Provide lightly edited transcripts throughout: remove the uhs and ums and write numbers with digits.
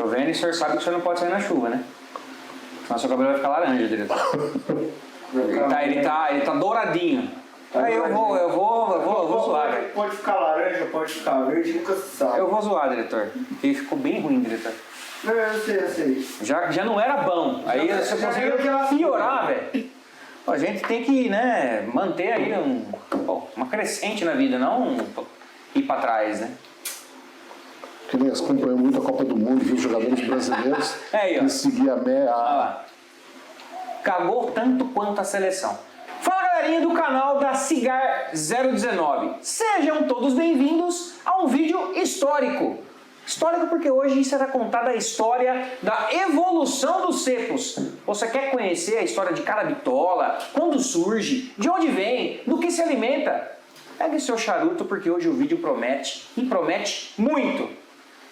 chovendo e o senhor sabe que o senhor não pode sair na chuva, né? Senão seu cabelo vai ficar laranja, diretor. Ele tá douradinho. Aí eu vou zoar, velho. Pode ficar laranja, pode ficar verde, nunca se sabe. Eu vou zoar, diretor. Porque ficou bem ruim, diretor. Não, eu sei. Já não era bom. Aí você conseguiu piorar, velho. A gente tem que, né, manter aí uma crescente na vida, não ir pra trás, né? Que nem acompanhou muito a Copa do Mundo, viu os jogadores brasileiros aí, ó. e seguir a meia. Olha lá. Cagou tanto quanto a seleção. Fala, galerinha do canal da Cigar 019. Sejam todos bem-vindos a um vídeo histórico. Histórico porque hoje será contada a história da evolução dos cepos. Você quer conhecer a história de cada bitola, quando surge, de onde vem, do que se alimenta? Pegue seu charuto porque hoje o vídeo promete, e promete muito.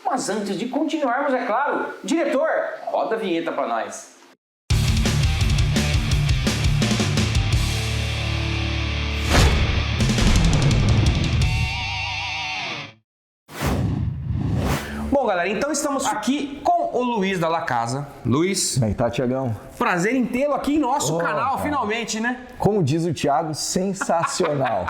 Mas antes de continuarmos, é claro, diretor, roda a vinheta para nós. Bom, galera, então estamos aqui com o Luiz da La Casa. Luiz, Como é que tá, Tiagão? prazer em tê-lo aqui em nosso canal, finalmente, né? Como diz o Thiago, sensacional.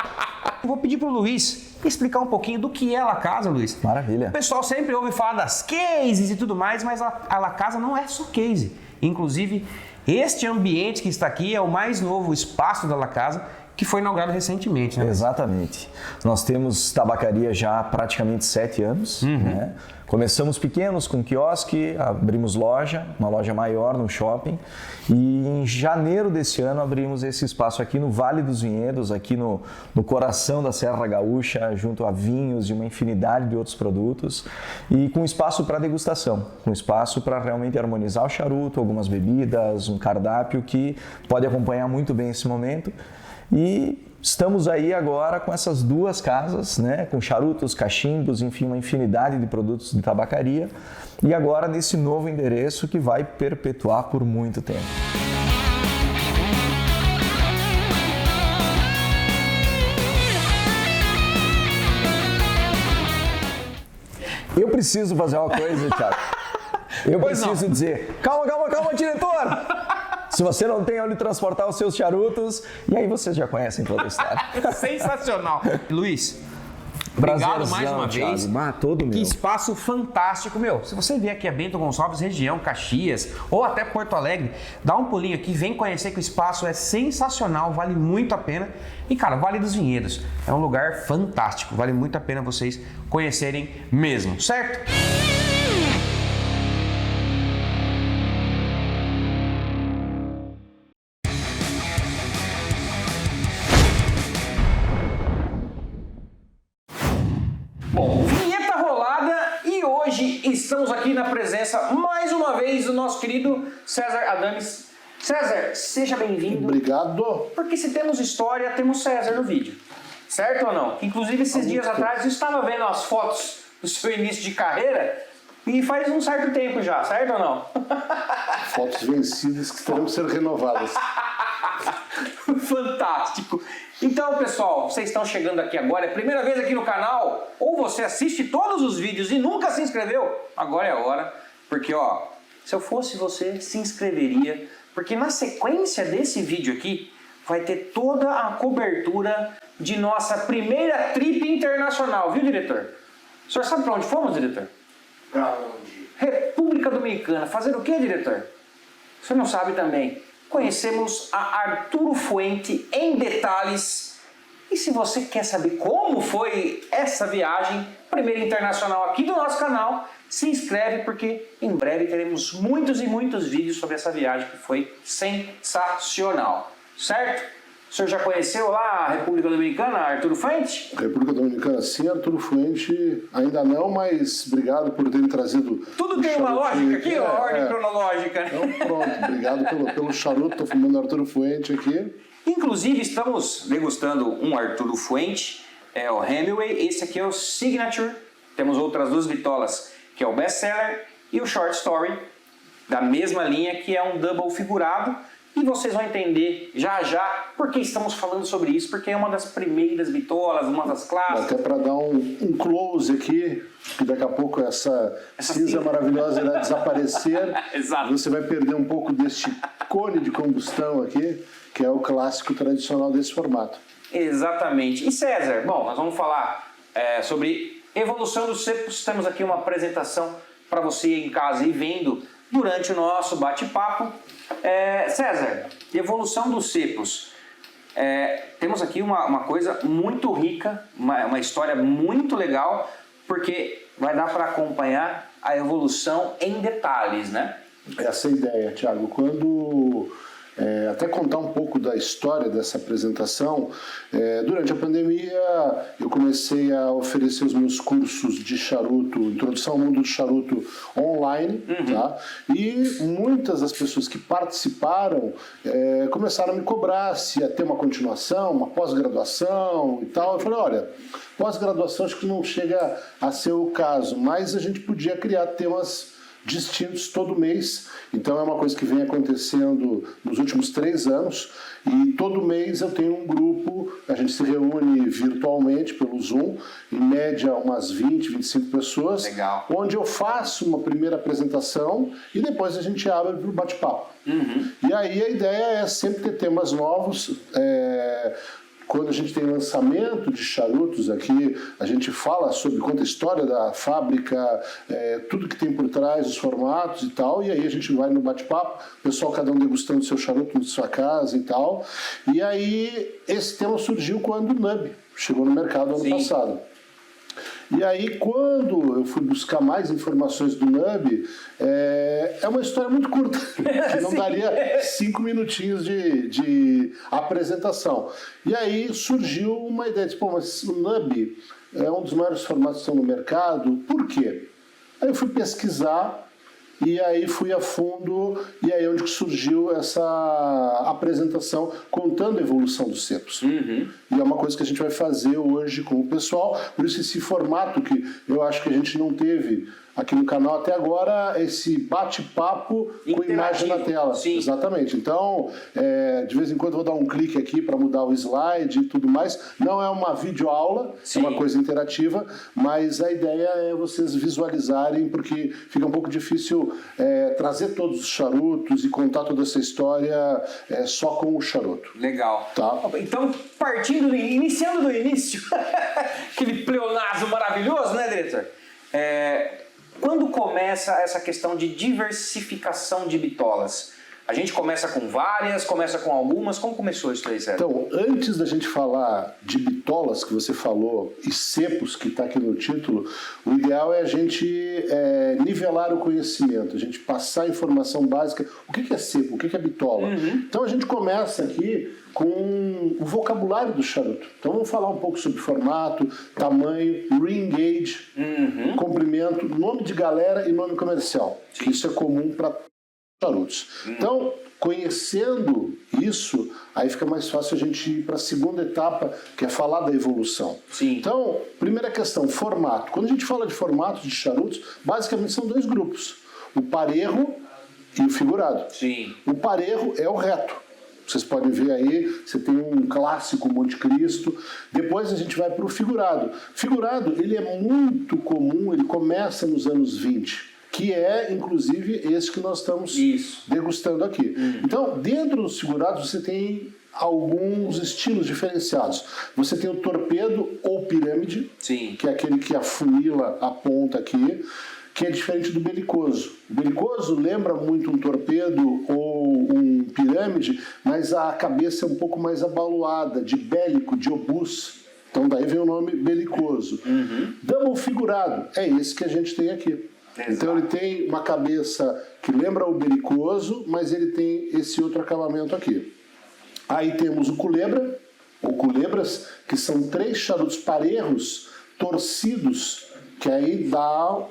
Eu vou pedir pro Luiz explicar um pouquinho do que é a La Casa, Luiz. Maravilha. O pessoal sempre ouve falar das cases e tudo mais, mas a La Casa não é só case. Inclusive, este ambiente que está aqui é o mais novo espaço da La Casa, que foi inaugurado recentemente, né? Exatamente. Nós temos tabacaria já há praticamente 7 anos. Né? Começamos pequenos com quiosque, abrimos loja, uma loja maior no shopping. E em janeiro desse ano abrimos esse espaço aqui no Vale dos Vinhedos, aqui no coração da Serra Gaúcha, junto a vinhos e uma infinidade de outros produtos. E com espaço para degustação, com espaço para realmente harmonizar o charuto, algumas bebidas, um cardápio que pode acompanhar muito bem esse momento. E estamos aí agora com essas duas casas, né, com charutos, cachimbos, enfim, uma infinidade de produtos de tabacaria. E agora nesse novo endereço que vai perpetuar por muito tempo. Eu preciso fazer uma coisa, Thiago. Eu preciso dizer, calma, diretor! Se você não tem onde transportar os seus charutos, e aí vocês já conhecem toda a história. Sensacional. Luiz, obrigado mais uma vez. Todo meu. Que espaço fantástico, meu. Se você vier aqui a Bento Gonçalves, região, Caxias ou até Porto Alegre, dá um pulinho aqui, vem conhecer que o espaço é sensacional, vale muito a pena. E, cara, Vale dos Vinhedos é um lugar fantástico, vale muito a pena vocês conhecerem mesmo, certo? Bom, vinheta rolada e hoje estamos aqui na presença, mais uma vez, do nosso querido César Adames. César, seja bem-vindo. Obrigado. Porque se temos história, temos César no vídeo. Certo ou não? Inclusive, esses dias atrás, eu estava vendo as fotos do seu início de carreira e faz um certo tempo já, certo ou não? Fotos vencidas que terão que ser renovadas. Fantástico! Então, pessoal, vocês estão chegando aqui agora, é a primeira vez aqui no canal, ou você assiste todos os vídeos e nunca se inscreveu, agora é a hora, porque, ó, se eu fosse você, se inscreveria, porque na sequência desse vídeo aqui, vai ter toda a cobertura de nossa primeira trip internacional, viu, diretor? O senhor sabe para onde fomos, diretor? Pra onde? República Dominicana. Fazer o quê, diretor? O senhor não sabe também. Conhecemos a Arturo Fuente em detalhes. E se você quer saber como foi essa viagem, primeira internacional aqui do nosso canal, se inscreve porque em breve teremos muitos e muitos vídeos sobre essa viagem que foi sensacional. Certo? O senhor já conheceu lá a República Dominicana, Arturo Fuente? República Dominicana sim, Arturo Fuente ainda não, mas obrigado por terem trazido. Tudo tem uma lógica aqui, uma ordem cronológica. Então pronto, obrigado pelo charuto, estou fumando Arturo Fuente aqui. Inclusive estamos degustando um Arturo Fuente, é o Hemingway, esse aqui é o Signature, temos outras duas bitolas, que é o Best Seller e o Short Story, da mesma linha, que é um double figurado. e vocês vão entender já já por que estamos falando sobre isso, porque é uma das primeiras bitolas, uma das clássicas. Até para dar um close aqui, que daqui a pouco essa cinza maravilhosa irá desaparecer. Exato. Você vai perder um pouco deste cone de combustão aqui, que é o clássico tradicional desse formato. Exatamente. E César, bom, nós vamos falar sobre evolução dos cepos. Temos aqui uma apresentação para você em casa e vendo durante o nosso bate-papo. César, evolução dos cepos. Temos aqui uma coisa muito rica, uma história muito legal, porque vai dar para acompanhar a evolução em detalhes, né? Essa é a ideia, Thiago. Quando... até contar um pouco da história dessa apresentação. Durante a pandemia, eu comecei a oferecer os meus cursos de charuto, Introdução ao Mundo do Charuto online, tá? E muitas das pessoas que participaram começaram a me cobrar se ia ter uma continuação, uma pós-graduação e tal. Eu falei, olha, pós-graduação acho que não chega a ser o caso, mas a gente podia criar temas distintos todo mês, então é uma coisa que vem acontecendo nos últimos 3 anos, e todo mês eu tenho um grupo, a gente se reúne virtualmente pelo Zoom, em média umas 20, 25 pessoas. Legal. Onde eu faço uma primeira apresentação e depois a gente abre para o bate-papo. E aí a ideia é sempre ter temas novos. Quando a gente tem lançamento de charutos aqui, a gente fala sobre, conta a história da fábrica, tudo que tem por trás, os formatos e tal, e aí a gente vai no bate-papo, o pessoal cada um degustando seu charuto na sua casa e tal. E aí esse tema surgiu quando o Nub chegou no mercado ano passado. E aí, quando eu fui buscar mais informações do Nub, é uma história muito curta, que não daria 5 minutinhos de apresentação. E aí surgiu uma ideia de, mas o Nub é um dos maiores formatos que estão no mercado, por quê? Aí eu fui pesquisar, e aí fui a fundo, e aí é onde surgiu essa apresentação contando a evolução dos cepos. E é uma coisa que a gente vai fazer hoje com o pessoal, por isso esse formato que eu acho que a gente não teve aqui no canal até agora, esse bate-papo com imagem na tela. Sim. Exatamente. Então, de vez em quando eu vou dar um clique aqui para mudar o slide e tudo mais. Não é uma videoaula, é uma coisa interativa, mas a ideia é vocês visualizarem, porque fica um pouco difícil trazer todos os charutos e contar toda essa história só com o charuto. Legal. Tá? Então, iniciando do início, aquele pleonasmo maravilhoso, né, diretor? Quando começa essa questão de diversificação de bitolas? A gente começa com várias, começa com algumas, como começou isso aí, Sérgio? Então, antes da gente falar de bitolas, que você falou, e cepos, que está aqui no título, o ideal é a gente nivelar o conhecimento, a gente passar a informação básica. O que é cepo? O que é bitola? Então, a gente começa aqui com o vocabulário do charuto. Então vamos falar um pouco sobre formato, tamanho, ring gauge, comprimento, nome de galera e nome comercial. Isso é comum para charutos. Então, conhecendo isso, aí fica mais fácil a gente ir para a segunda etapa, que é falar da evolução. Então, primeira questão, formato. Quando a gente fala de formato de charutos, basicamente são 2 grupos. O parejo e o figurado. O parejo é o reto. Vocês podem ver aí, você tem um clássico Monte Cristo. Depois a gente vai para o figurado. Figurado, ele é muito comum, ele começa nos anos 20, que é, inclusive, esse que nós estamos degustando aqui. Então, dentro dos figurados, você tem alguns estilos diferenciados. Você tem o torpedo ou pirâmide, que é aquele que afunila a ponta aqui, que é diferente do belicoso. O belicoso lembra muito um torpedo ou um pirâmide, mas a cabeça é um pouco mais abaloada, de bélico, de obus. Então daí vem o nome belicoso. Double figurado, é esse que a gente tem aqui. Então ele tem uma cabeça que lembra o belicoso, mas ele tem esse outro acabamento aqui. Aí temos o culebra, ou culebras, que são 3 charutos parejos, torcidos, que aí dá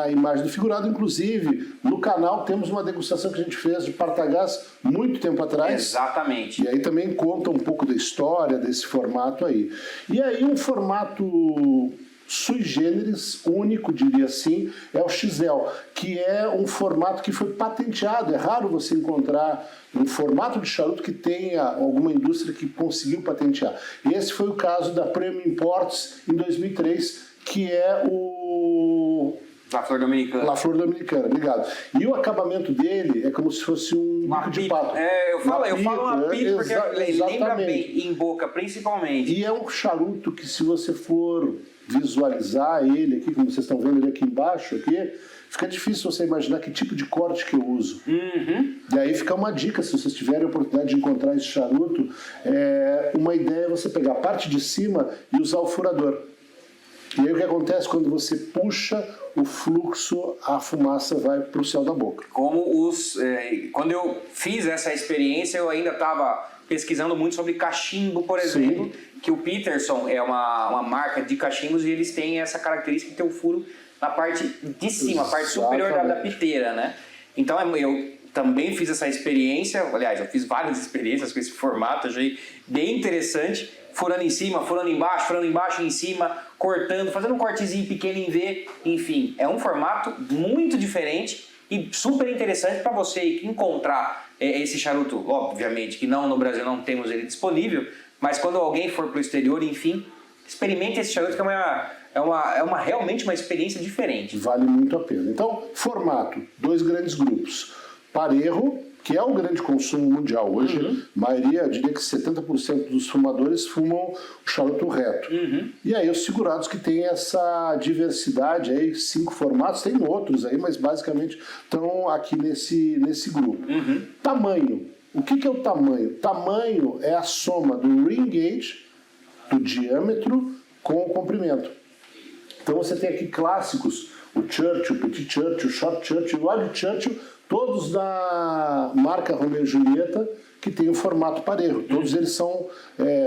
a imagem do figurado. Inclusive, no canal temos uma degustação que a gente fez de Partagás muito tempo atrás. Exatamente. E aí também conta um pouco da história desse formato aí. E aí um formato sui generis, único, diria assim, é o XL, que é um formato que foi patenteado. É raro você encontrar um formato de charuto que tenha alguma indústria que conseguiu patentear. Esse foi o caso da Premium Imports em 2003, que é o La Flor Dominicana. La Flor Dominicana, obrigado. E o acabamento dele é como se fosse um bico de pato. Eu falo uma pipa porque ele lembra bem, em boca principalmente. E é um charuto que, se você for visualizar ele aqui, como vocês estão vendo ele aqui embaixo, aqui, fica difícil você imaginar que tipo de corte que eu uso. E aí fica uma dica, se vocês tiverem a oportunidade de encontrar esse charuto, uma ideia é você pegar a parte de cima e usar o furador. E aí o que acontece quando você puxa o fluxo, a fumaça vai para o céu da boca. Quando eu fiz essa experiência, eu ainda estava pesquisando muito sobre cachimbo, por exemplo, que o Peterson é uma marca de cachimbos e eles têm essa característica de ter o furo na parte de cima, a parte superior da piteira, né? Então eu também fiz essa experiência, aliás, eu fiz várias experiências com esse formato, achei bem interessante, furando em cima, furando embaixo e em cima, cortando, fazendo um cortezinho pequeno em V, enfim, é um formato muito diferente e super interessante para você encontrar esse charuto, obviamente que não no Brasil não temos ele disponível, mas quando alguém for para o exterior, enfim, experimente esse charuto que é realmente uma experiência diferente. Vale muito a pena. Então, formato, 2 grandes grupos. Parejo, que é o grande consumo mundial hoje, a maioria, eu diria que 70% dos fumadores fumam o charuto reto. E aí os segurados que têm essa diversidade, aí 5 formatos, tem outros aí, mas basicamente estão aqui nesse grupo. Tamanho. O que é o tamanho? Tamanho é a soma do ring gauge, do diâmetro, com o comprimento. Então você tem aqui clássicos, o Churchill, o Petit Churchill, o Short Churchill, o Wide Churchill, todos da marca Romeo e Julieta, que tem o formato parejo. Todos eles são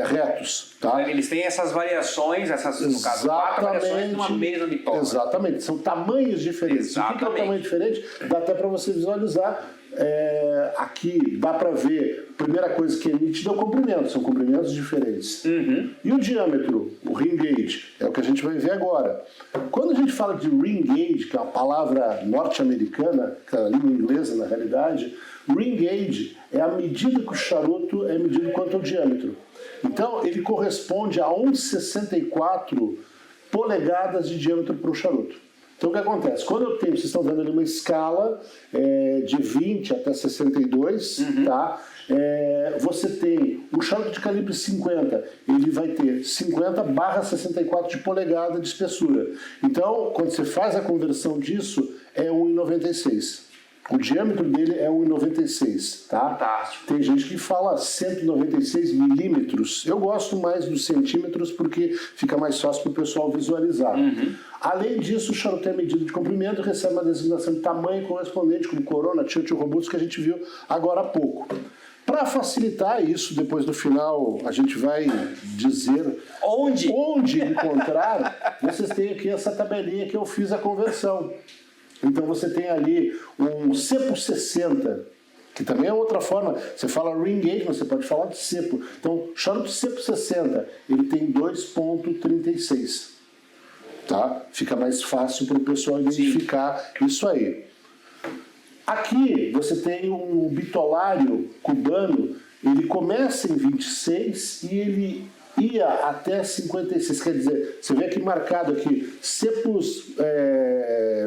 retos. Tá? Eles têm essas variações, no caso, 4 variações numa mesma bitola. Exatamente, são tamanhos diferentes. O que é um tamanho diferente? Dá até para você visualizar. Aqui dá para ver, a primeira coisa que é nítida é o comprimento, são comprimentos diferentes. E o diâmetro, o ring gauge, é o que a gente vai ver agora. Quando a gente fala de ring gauge, que é uma palavra norte-americana, que é a língua inglesa na realidade, ring gauge é a medida que o charuto é medido quanto ao diâmetro. Então ele corresponde a 1,64 polegadas de diâmetro para o charuto. Então o que acontece? Quando eu tenho, vocês estão vendo ali uma escala de 20 até 62, tá? Você tem um charuto de calibre 50, ele vai ter 50/64 de polegada de espessura. Então, quando você faz a conversão disso, é 1,96. O diâmetro dele é 1,96, tá? Fantástico. Tem gente que fala 196 milímetros. Eu gosto mais dos centímetros porque fica mais fácil para o pessoal visualizar. Além disso, o charuto é medida de comprimento e recebe uma designação de tamanho correspondente, como Corona, Churchill, Robusto, que a gente viu agora há pouco. Para facilitar isso, depois no final a gente vai dizer onde encontrar, vocês têm aqui essa tabelinha que eu fiz a conversão. Então você tem ali um cepo 60, que também é outra forma. Você fala ring gauge, mas você pode falar de cepo. Então, charuto cepo 60, ele tem 2,36. Tá? Fica mais fácil para o pessoal identificar isso aí. Aqui você tem um bitolário cubano, ele começa em 26 e ele ia até 56, quer dizer, você vê aqui marcado aqui, cepos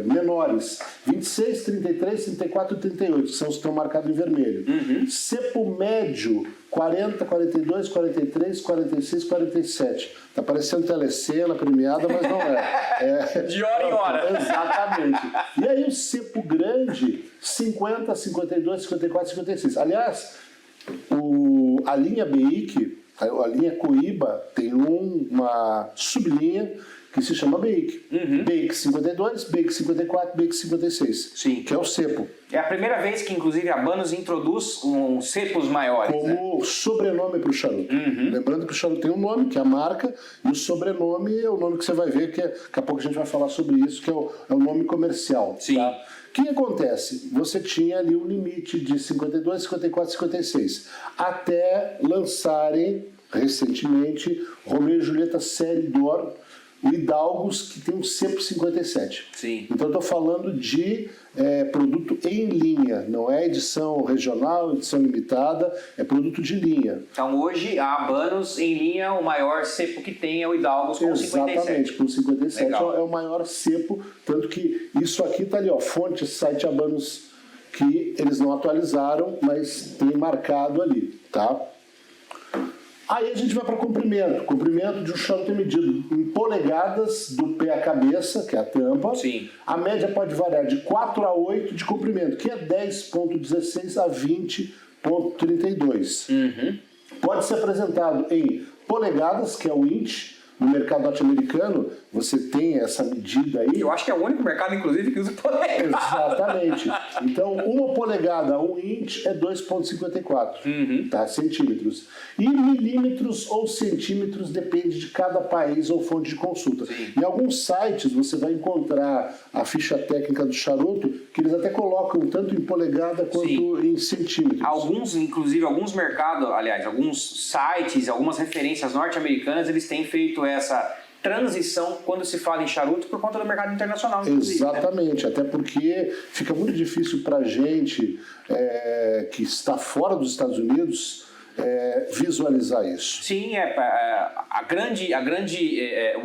menores, 26, 33, 34 e 38, que são os que estão marcados em vermelho. Cepo médio, 40, 42, 43, 46, 47. Tá parecendo telecena premiada, mas não é. De hora em hora. Exatamente. E aí o cepo grande, 50, 52, 54, 56. Aliás, a linha BIC, a linha Coíba, tem uma sublinha que se chama BIC. BIC 52, BIC 54, BIC 56. Sim. Que é o cepo. É a primeira vez que, inclusive, a Habanos introduz cepos maiores. Como sobrenome para o charuto. Lembrando que o charuto tem um nome, que é a marca, e o sobrenome é o nome que você vai ver, que daqui a pouco a gente vai falar sobre isso, que é o nome comercial. Sim. Tá? O que acontece? Você tinha ali um limite de 52, 54, 56, até lançarem recentemente Romeo e Julieta Série d'Or o Hidalgos, que tem um cepo 57. Sim. Então eu estou falando de produto em linha, não é edição regional, edição limitada, é produto de linha. Então hoje a Habanos em linha, o maior cepo que tem é o Hidalgos com 57. Exatamente, com 57 Legal. é o maior cepo, tanto que isso aqui está ali, ó, fonte, site Habanos, que eles não atualizaram, mas tem marcado ali, tá? Aí a gente vai para comprimento. Comprimento de um charuto é medido em polegadas do pé à cabeça, que é a tampa. Sim. A média pode variar de 4 a 8 de comprimento, que é 10,16 a 20,32. Pode ser apresentado em polegadas, que é o inch. No mercado norte-americano, você tem essa medida aí. Eu acho que é o único mercado, inclusive, que usa polegada. Exatamente. Então, 1 polegada, 1 inch é 2,54 tá? Centímetros. E milímetros ou centímetros depende de cada país ou fonte de consulta. Sim. Em alguns sites você vai encontrar a ficha técnica do charuto, que eles até colocam tanto em polegada quanto em centímetros. Alguns, inclusive, alguns mercados, aliás, alguns sites, algumas referências norte-americanas, eles têm feito essa transição quando se fala em charuto por conta do mercado internacional, inclusive. Exatamente, até porque fica muito difícil para a gente que está fora dos Estados Unidos visualizar isso. Sim,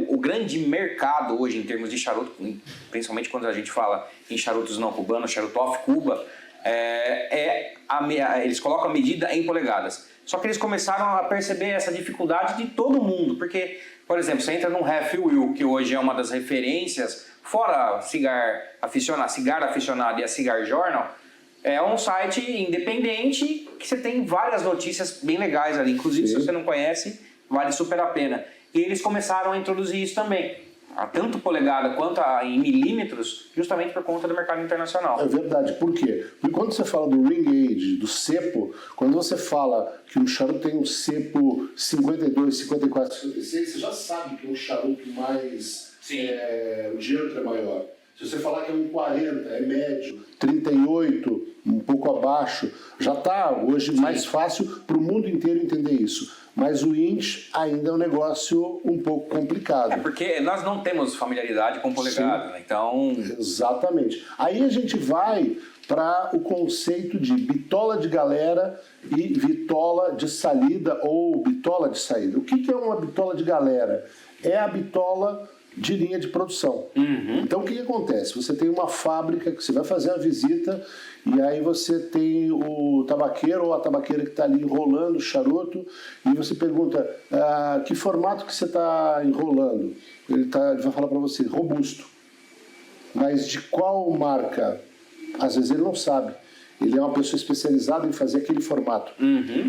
o grande mercado hoje em termos de charuto, principalmente quando a gente fala em charutos não cubanos, charuto off Cuba, eles colocam a medida em polegadas. Só que eles começaram a perceber essa dificuldade de todo mundo, porque, por exemplo, você entra num Half Wheel, que hoje é uma das referências, fora Cigar Aficionado e a Cigar Journal, é um site independente que você tem várias notícias bem legais ali. Inclusive, se você não conhece, vale super a pena. E eles começaram a introduzir isso também, tanto polegada quanto em milímetros, justamente por conta do mercado internacional. É verdade. Por quê? Porque quando você fala do ring age, do cepo, quando você fala que um charuto tem um cepo 52, 54, 56, você já sabe que é um charuto mais... o diâmetro é maior. Se você falar que é um 40, é médio, 38, um pouco abaixo, já está hoje mais fácil para o mundo inteiro entender isso. Mas o inch ainda é um negócio um pouco complicado. Porque nós não temos familiaridade com polegada, né? Então... Exatamente. Aí a gente vai para o conceito de bitola de galera e bitola de salida ou bitola de saída. O que é uma bitola de galera? É a bitola de linha de produção. Então o que acontece? Você tem uma fábrica que você vai fazer a visita e aí você tem o tabaqueiro ou a tabaqueira que está ali enrolando o charuto e você pergunta que formato que você está enrolando? Ele vai falar para você, robusto. Mas de qual marca? Às vezes ele não sabe. Ele é uma pessoa especializada em fazer aquele formato.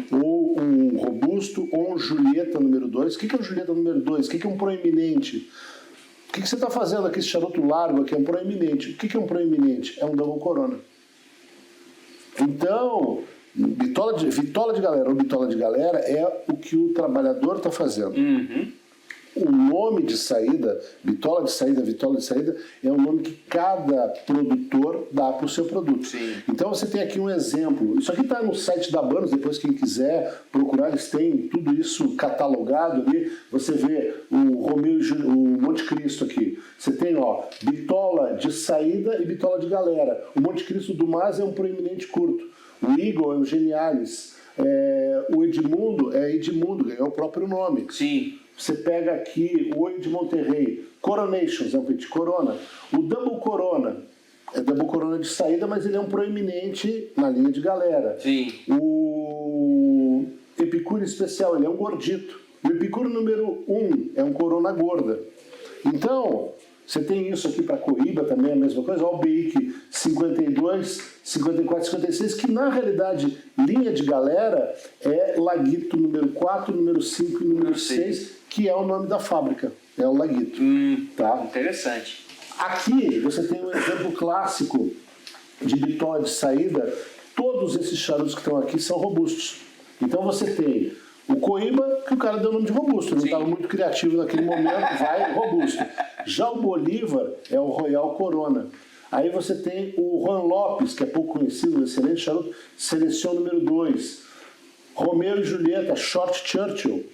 Ou um robusto ou um Julieta número 2. O que é um Julieta número 2? O que é um proeminente? O que você está fazendo aqui, esse charuto largo aqui? É um proeminente. O que é um proeminente? É um double corona. Então, bitola de galera ou bitola de galera é o que o trabalhador está fazendo. O nome de saída, bitola de saída, é um nome que cada produtor dá para o seu produto. Sim. Então você tem aqui um exemplo. Isso aqui está no site da Habanos, depois quem quiser procurar, eles têm tudo isso catalogado ali. Você vê o Romeu e o Monte Cristo aqui. Você tem bitola de saída e bitola de galera. O Monte Cristo do Mas é um proeminente curto. O Eagle é o Genialis. O Edmundo ganhou o próprio nome. Sim. Você pega aqui o Olho de Monterrey, Coronations, é um Petit Corona. O Double Corona, é Double Corona de saída, mas ele é um proeminente na linha de galera. Sim. O Epicure Especial, ele é um gordito. O Epicure número 1 é um Corona gorda. Então, você tem isso aqui para Coíba também, a mesma coisa. O Bake 52, 54, 56, que na realidade, linha de galera é Laguito número 4, número 5 e número 6, que é o nome da fábrica. É o Laguito. Tá? Interessante. Aqui você tem um exemplo clássico de bitola de saída. Todos esses charutos que estão aqui são robustos. Então você tem o Coíba, que o cara deu o nome de robusto, não estava muito criativo naquele momento, vai robusto. Já o Bolívar é o Royal Corona. Aí você tem o Juan Lopes, que é pouco conhecido, um excelente charuto, Seleção número 2. Romeu e Julieta, Short Churchill.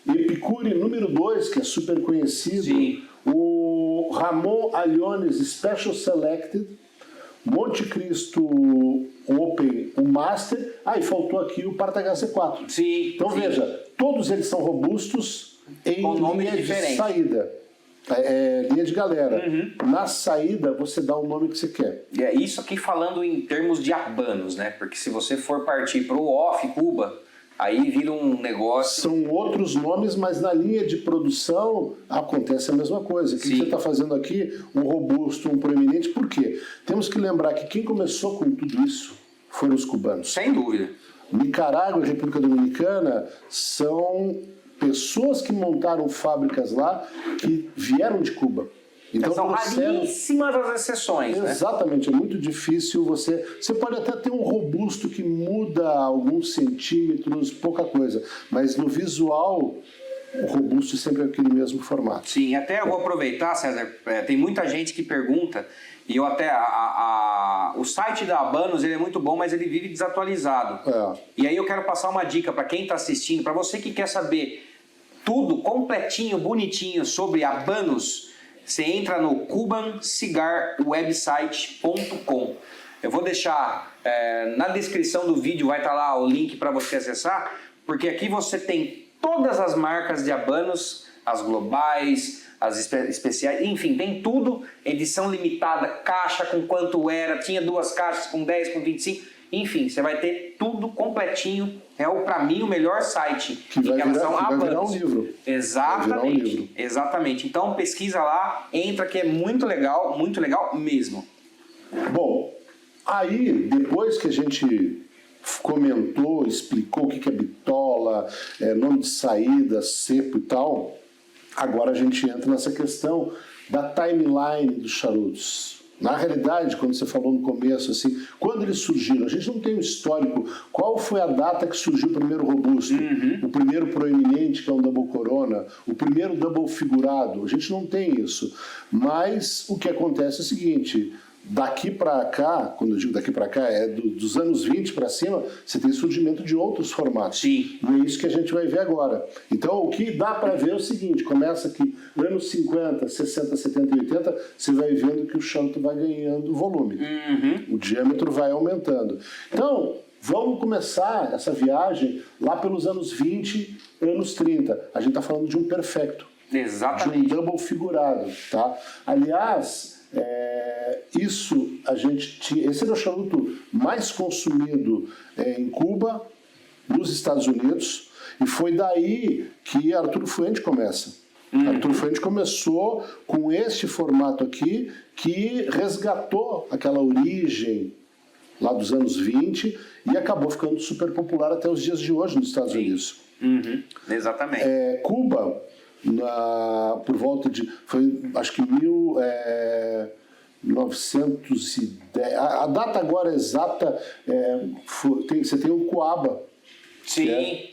Epicure número 2, que é super conhecido. Sim. o Ramon Allones Special Selected, Monte Cristo Open, o Master. E faltou aqui o Parta HC4. Sim. Então sim. veja, todos eles são robustos em Com nome linha diferente. de saída. Linha de galera. Na saída, você dá o nome que você quer. E é isso aqui falando em termos de abanos, né? Porque se você for partir para o off Cuba, aí vira um negócio... São outros nomes, mas na linha de produção acontece a mesma coisa. O que Sim. você está fazendo aqui? Um robusto, um proeminente. Por quê? Temos que lembrar que quem começou com tudo isso foram os cubanos. Sem dúvida. Nicarágua e República Dominicana são pessoas que montaram fábricas lá que vieram de Cuba. Então, São trouxeram... raríssimas as exceções, né? Exatamente, é muito difícil você... Você pode até ter um robusto que muda alguns centímetros, pouca coisa, mas no visual, o robusto sempre é aquele mesmo formato. Sim, até eu vou aproveitar, César, tem muita gente que pergunta, e eu até... o site da Abanos ele é muito bom, mas ele vive desatualizado. E aí eu quero passar uma dica para quem está assistindo, para você que quer saber tudo completinho, bonitinho sobre Abanos, você entra no cubancigarwebsite.com. Eu vou deixar na descrição do vídeo, vai estar lá o link para você acessar, porque aqui você tem todas as marcas de Abanos, as globais, as especiais, enfim, tem tudo, edição limitada, caixa com quanto era, tinha 2 caixas com 10, com 25, enfim, você vai ter tudo completinho. É para mim o melhor site Que vai virar um livro. Exatamente. Vai virar um livro. Exatamente. Então pesquisa lá, entra que é muito legal mesmo. Bom, aí depois que a gente comentou, explicou o que é bitola, nome de saída, cepo e tal, agora a gente entra nessa questão da timeline dos charutos. Na realidade, quando você falou no começo, assim, quando eles surgiram, a gente não tem um histórico. Qual foi a data que surgiu o primeiro robusto? O primeiro proeminente, que é um double corona? O primeiro double figurado? A gente não tem isso. Mas o que acontece é o seguinte... Daqui para cá, quando eu digo daqui para cá, dos anos 20 para cima, você tem surgimento de outros formatos. Sim. E é isso que a gente vai ver agora. Então, o que dá para ver é o seguinte, começa aqui, anos 50, 60, 70 e 80, você vai vendo que o charuto vai ganhando volume. O diâmetro vai aumentando. Então, vamos começar essa viagem lá pelos anos 20, anos 30. A gente está falando de um perfecto. Exatamente. De um double figurado, tá? Aliás... isso a gente tinha. Esse era o charuto mais consumido em Cuba, nos Estados Unidos, e foi daí que Arturo Fuente começa. Arturo Fuente começou com este formato aqui, que resgatou aquela origem lá dos anos 20 e acabou ficando super popular até os dias de hoje nos Estados Unidos. Exatamente. Cuba, por volta de... Foi, acho que 1910... A data agora exata... você tem o Coaba. Sim.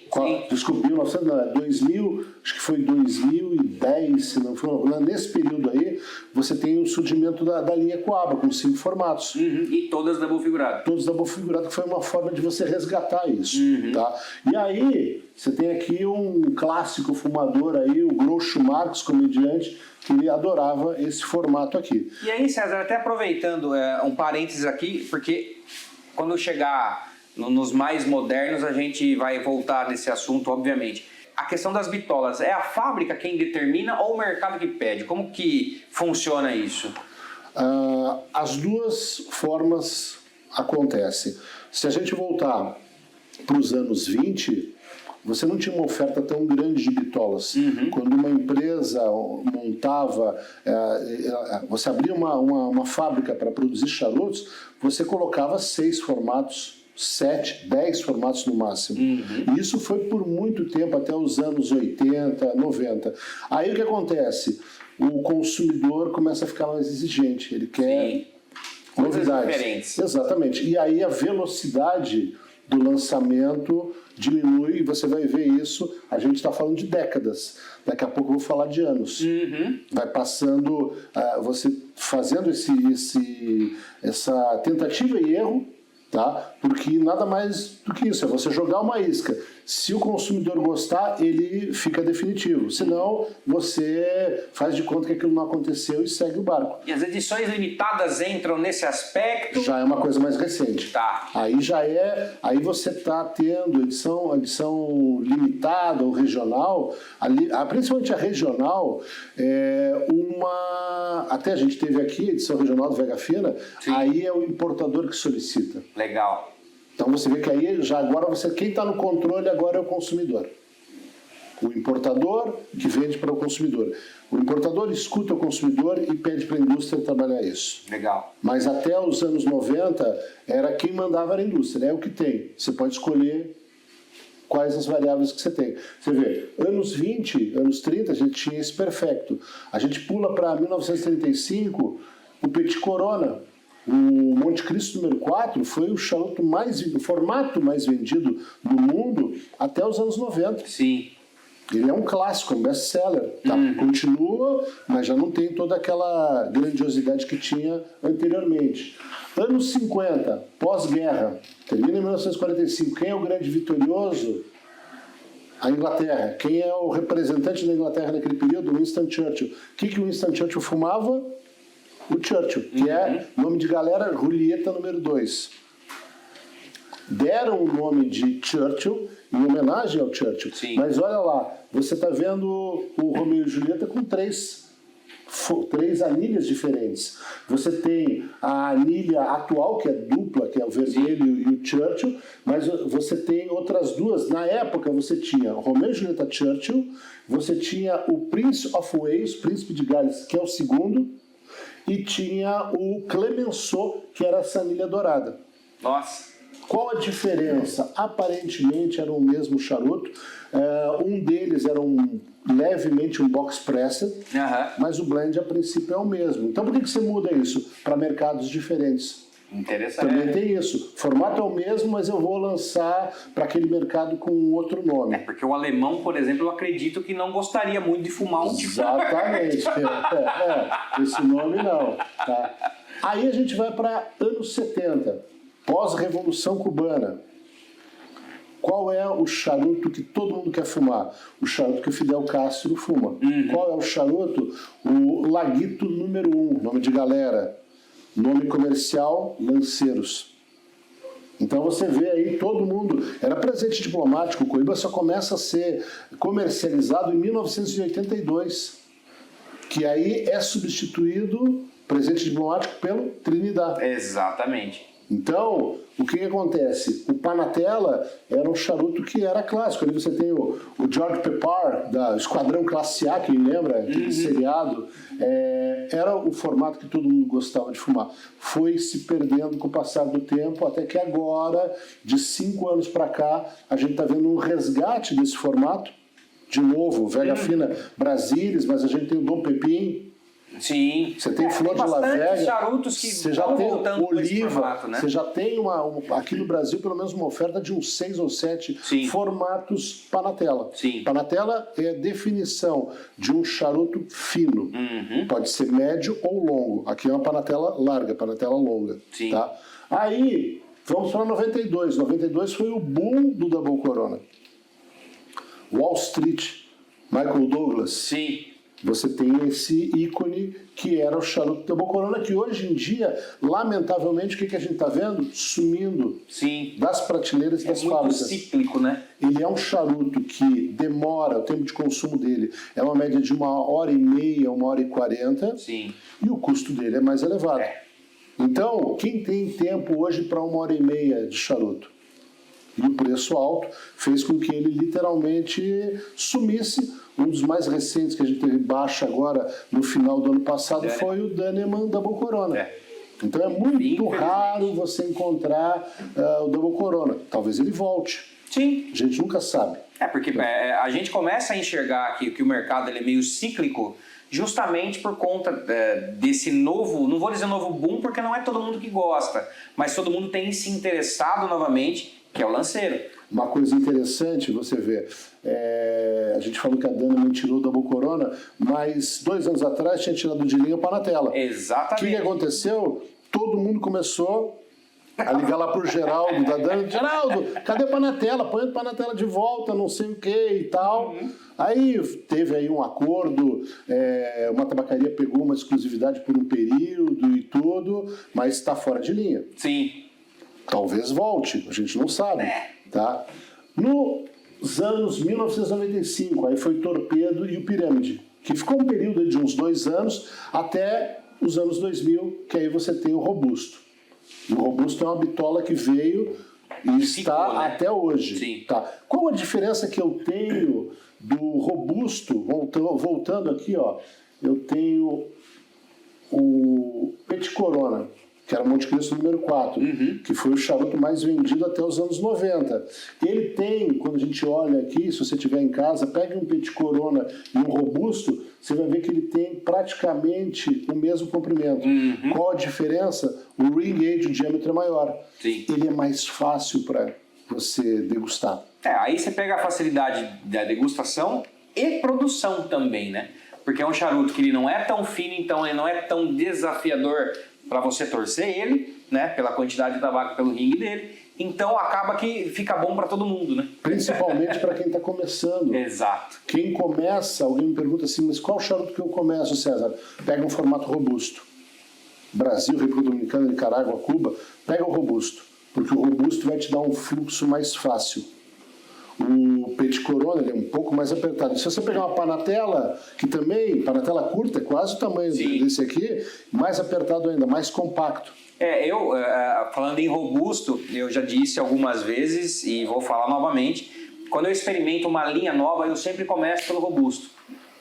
Desculpe, 2000, acho que foi 2010, se não for. Nesse período aí, você tem o surgimento da linha Coaba, com 5 formatos. E todas double figurado. Todos double figurado, que foi uma forma de você resgatar isso. Tá? E aí, você tem aqui um clássico fumador aí, o Groucho Marx, comediante, que ele adorava esse formato aqui. E aí, César, até aproveitando um parênteses aqui, porque quando chegar nos mais modernos, a gente vai voltar nesse assunto, obviamente. A questão das bitolas, é a fábrica quem determina ou o mercado que pede? Como que funciona isso? As duas formas acontecem. Se a gente voltar para os anos 20, você não tinha uma oferta tão grande de bitolas. Quando uma empresa montava, você abria uma fábrica para produzir charutos, você colocava 6 formatos, 7, 10 formatos no máximo. E isso foi por muito tempo, até os anos 80, 90. Aí o que acontece? O consumidor começa a ficar mais exigente, ele quer novidades. Diferentes. Exatamente. E aí a velocidade do lançamento diminui, e você vai ver isso, a gente está falando de décadas. Daqui a pouco eu vou falar de anos. Vai passando, você fazendo essa tentativa e erro, Tá? Porque nada mais do que isso, é você jogar uma isca. Se o consumidor gostar, ele fica definitivo. Senão, você faz de conta que aquilo não aconteceu e segue o barco. E as edições limitadas entram nesse aspecto? Já é uma coisa mais recente. Tá. Aí já é. Aí você está tendo edição limitada ou regional, principalmente a regional, até a gente teve aqui a edição regional do Vega Fina, Sim. Aí é o importador que solicita. Legal. Então você vê que aí já agora quem está no controle agora é o consumidor. O importador que vende para o consumidor. O importador escuta o consumidor e pede para a indústria trabalhar isso. Legal. Mas até os anos 90 era quem mandava era a indústria, é o que tem. Você pode escolher quais as variáveis que você tem. Você vê, anos 20, anos 30 a gente tinha esse perfecto. A gente pula para 1935, o Petit Corona. O Monte Cristo número 4 foi o formato mais vendido no mundo até os anos 90. Sim. Ele é um clássico, é um best-seller. Tá? Continua, mas já não tem toda aquela grandiosidade que tinha anteriormente. Anos 50, pós-guerra, termina em 1945. Quem é o grande vitorioso? A Inglaterra. Quem é o representante da Inglaterra naquele período? Winston Churchill. O que o Winston Churchill fumava? O Churchill, que é nome de galera, Julieta número 2. Deram o nome de Churchill em homenagem ao Churchill. Sim. Mas olha lá, você está vendo o Romeu e Julieta com três anilhas diferentes. Você tem a anilha atual, que é dupla, que é o vermelho e o Churchill, mas você tem outras duas. Na época você tinha Romeu e Julieta Churchill, você tinha o Prince of Wales, Príncipe de Gales, que é o segundo, e tinha o Clemenceau, que era essa anilha dourada. Nossa. Qual a diferença? Aparentemente era o mesmo charuto. Um deles era levemente um box pressed, mas o blend a princípio é o mesmo. Então por que você muda isso para mercados diferentes? Interessante. Também tem isso. O formato é o mesmo, mas eu vou lançar para aquele mercado com outro nome. Porque o alemão, por exemplo, eu acredito que não gostaria muito de fumar um tipo. Exatamente. Esse nome não. Tá? Aí a gente vai para anos 70, pós-revolução cubana. Qual é o charuto que todo mundo quer fumar? O charuto que o Fidel Castro fuma. Qual é o charuto? O Laguito número 1, nome de galera. Nome comercial, Lanceiros. Então você vê aí todo mundo... Era presente diplomático, o Coíba só começa a ser comercializado em 1982, que aí é substituído, presente diplomático, pelo Trinidad. Exatamente. Então, o que acontece? O Panatella era um charuto que era clássico. Ali você tem o George Pepper, da Esquadrão Classe A, quem lembra? Aquele seriado. Era o formato que todo mundo gostava de fumar. Foi se perdendo com o passar do tempo, até que agora, de 5 anos para cá, a gente está vendo um resgate desse formato. De novo, Vega Fina Brasilis, mas a gente tem o Dom Pepin. Sim. Você tem Flor de La Vega, charutos que você já tem Oliva, formato, né? você já tem aqui no Brasil pelo menos uma oferta de uns 6 ou 7 formatos Panatella. Sim. Panatella é a definição de um charuto fino. Pode ser médio ou longo. Aqui é uma Panatella larga, Panatella longa. Sim. Tá? Aí, vamos para 92. 92 foi o boom do Double Corona. Wall Street, Michael Douglas. Sim. Você tem esse ícone que era o charuto Double Corona, que hoje em dia, lamentavelmente, o que a gente está vendo? Sumindo das prateleiras e das fábricas. É muito cíclico, né? Ele é um charuto que demora, o tempo de consumo dele é uma média de 1h30, 1h40. Sim. E o custo dele é mais elevado. Então, quem tem tempo hoje para 1h30 de charuto? E o preço alto fez com que ele literalmente sumisse. Um dos mais recentes que a gente teve baixa agora no final do ano passado foi o Dannemann Double Corona. Então é muito raro você encontrar o Double Corona. Talvez ele volte. Sim. A gente nunca sabe. Porque a gente começa a enxergar que o mercado ele é meio cíclico justamente por conta desse novo, não vou dizer novo boom, porque não é todo mundo que gosta, mas todo mundo tem se interessado novamente, que é o lanceiro. Uma coisa interessante, você vê, a gente falou que a Dannemann tirou o Double Corona, mas 2 anos atrás tinha tirado de linha o Panatella. Exatamente. O que aconteceu? Todo mundo começou a ligar lá pro Geraldo, da Dani, Geraldo, cadê o Panatela? Põe o Panatela de volta, não sei o que e tal. Aí teve aí um acordo, uma tabacaria pegou uma exclusividade por um período e tudo, mas está fora de linha. Sim. Talvez volte, a gente não sabe, tá? Nos anos 1995, aí foi Torpedo e o Pirâmide, que ficou um período de uns 2 anos, até os anos 2000, que aí você tem o Robusto. E o Robusto é uma bitola que veio e está né? até hoje. Sim. Tá? Qual a diferença que eu tenho do Robusto, voltando aqui, ó, eu tenho o Petit Corona, que era Monte Cristo número 4, que foi o charuto mais vendido até os anos 90. Ele tem, quando a gente olha aqui, se você estiver em casa, pegue um Petit Corona e um Robusto, você vai ver que ele tem praticamente o mesmo comprimento. Qual a diferença? O ring age, o diâmetro é maior. Sim. Ele é mais fácil para você degustar. Aí você pega a facilidade da degustação e produção também, né? Porque é um charuto que ele não é tão fino, então ele não é tão desafiador para você torcer ele, né? Pela quantidade de tabaco, pelo ringue dele. Então acaba que fica bom para todo mundo, né? Principalmente para quem está começando. Exato. Quem começa, alguém me pergunta assim, mas qual charuto que eu começo, César? Pega um formato robusto. Brasil, República Dominicana, Nicarágua, Cuba, pega o robusto. Porque o robusto vai te dar um fluxo mais fácil. O Petit Corona ele é um pouco mais apertado. Se você pegar uma Panatela, que também, Panatela curta, é quase o tamanho desse aqui, mais apertado ainda, mais compacto. Eu, falando em robusto, eu já disse algumas vezes e vou falar novamente, quando eu experimento uma linha nova, eu sempre começo pelo robusto.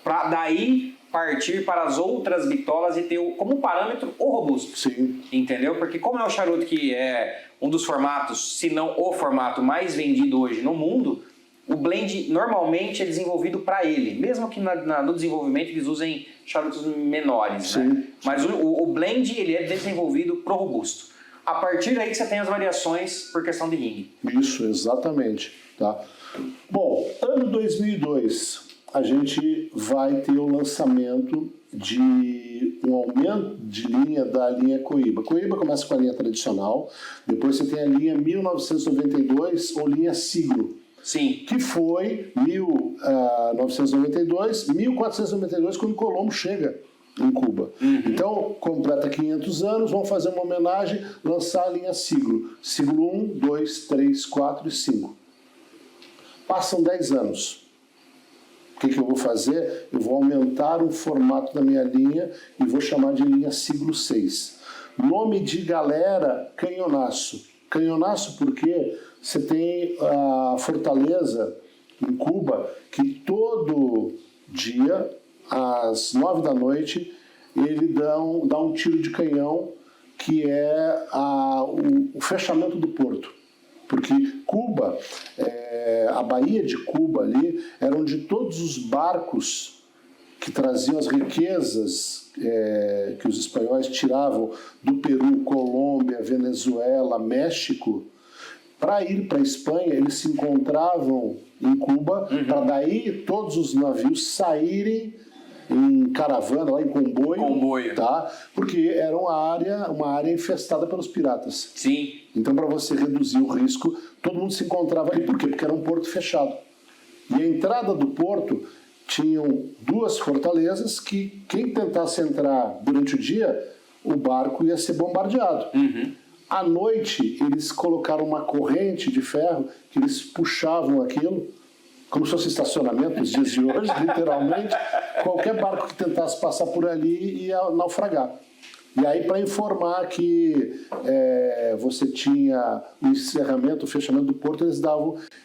Para daí partir para as outras bitolas e ter como parâmetro o robusto. Sim. Entendeu? Porque como é o charuto que é um dos formatos, se não o formato mais vendido hoje no mundo, o blend normalmente é desenvolvido para ele. Mesmo que no desenvolvimento eles usem charutos menores, né? Mas o blend ele é desenvolvido pro robusto. A partir daí que você tem as variações por questão de ringue. Isso, exatamente. Tá? Bom, ano 2002, a gente vai ter o lançamento de um aumento de linha da linha Coíba. Coíba começa com a linha tradicional, depois você tem a linha 1992 ou linha Siglo. Sim. Que foi 1992, 1492, quando Colombo chega em Cuba. Então, completa 500 anos, vão fazer uma homenagem, lançar a linha Siglo. Siglo 1, 2, 3, 4 e 5. Passam 10 anos. O que eu vou fazer? Eu vou aumentar o formato da minha linha e vou chamar de linha Siglo 6. Nome de galera, Canhonaço. Canhonaço porque você tem a Fortaleza, em Cuba, que todo dia, às 9 da noite, ele dá um tiro de canhão, que é o fechamento do porto. Porque Cuba, a Baía de Cuba ali, era onde todos os barcos que traziam as riquezas que os espanhóis tiravam do Peru, Colômbia, Venezuela, México, para ir para a Espanha, eles se encontravam em Cuba, para daí todos os navios saírem em caravana, lá em comboio. Tá? Porque era uma área infestada pelos piratas. Sim. Então, para você reduzir o risco, todo mundo se encontrava ali. Por quê? Porque era um porto fechado. E a entrada do porto tinham 2 fortalezas que quem tentasse entrar durante o dia, o barco ia ser bombardeado. À noite, eles colocaram uma corrente de ferro que eles puxavam aquilo, como se fosse estacionamento nos dias de hoje, literalmente. Qualquer barco que tentasse passar por ali ia naufragar. E aí, para informar que você tinha o encerramento, o fechamento do porto, eles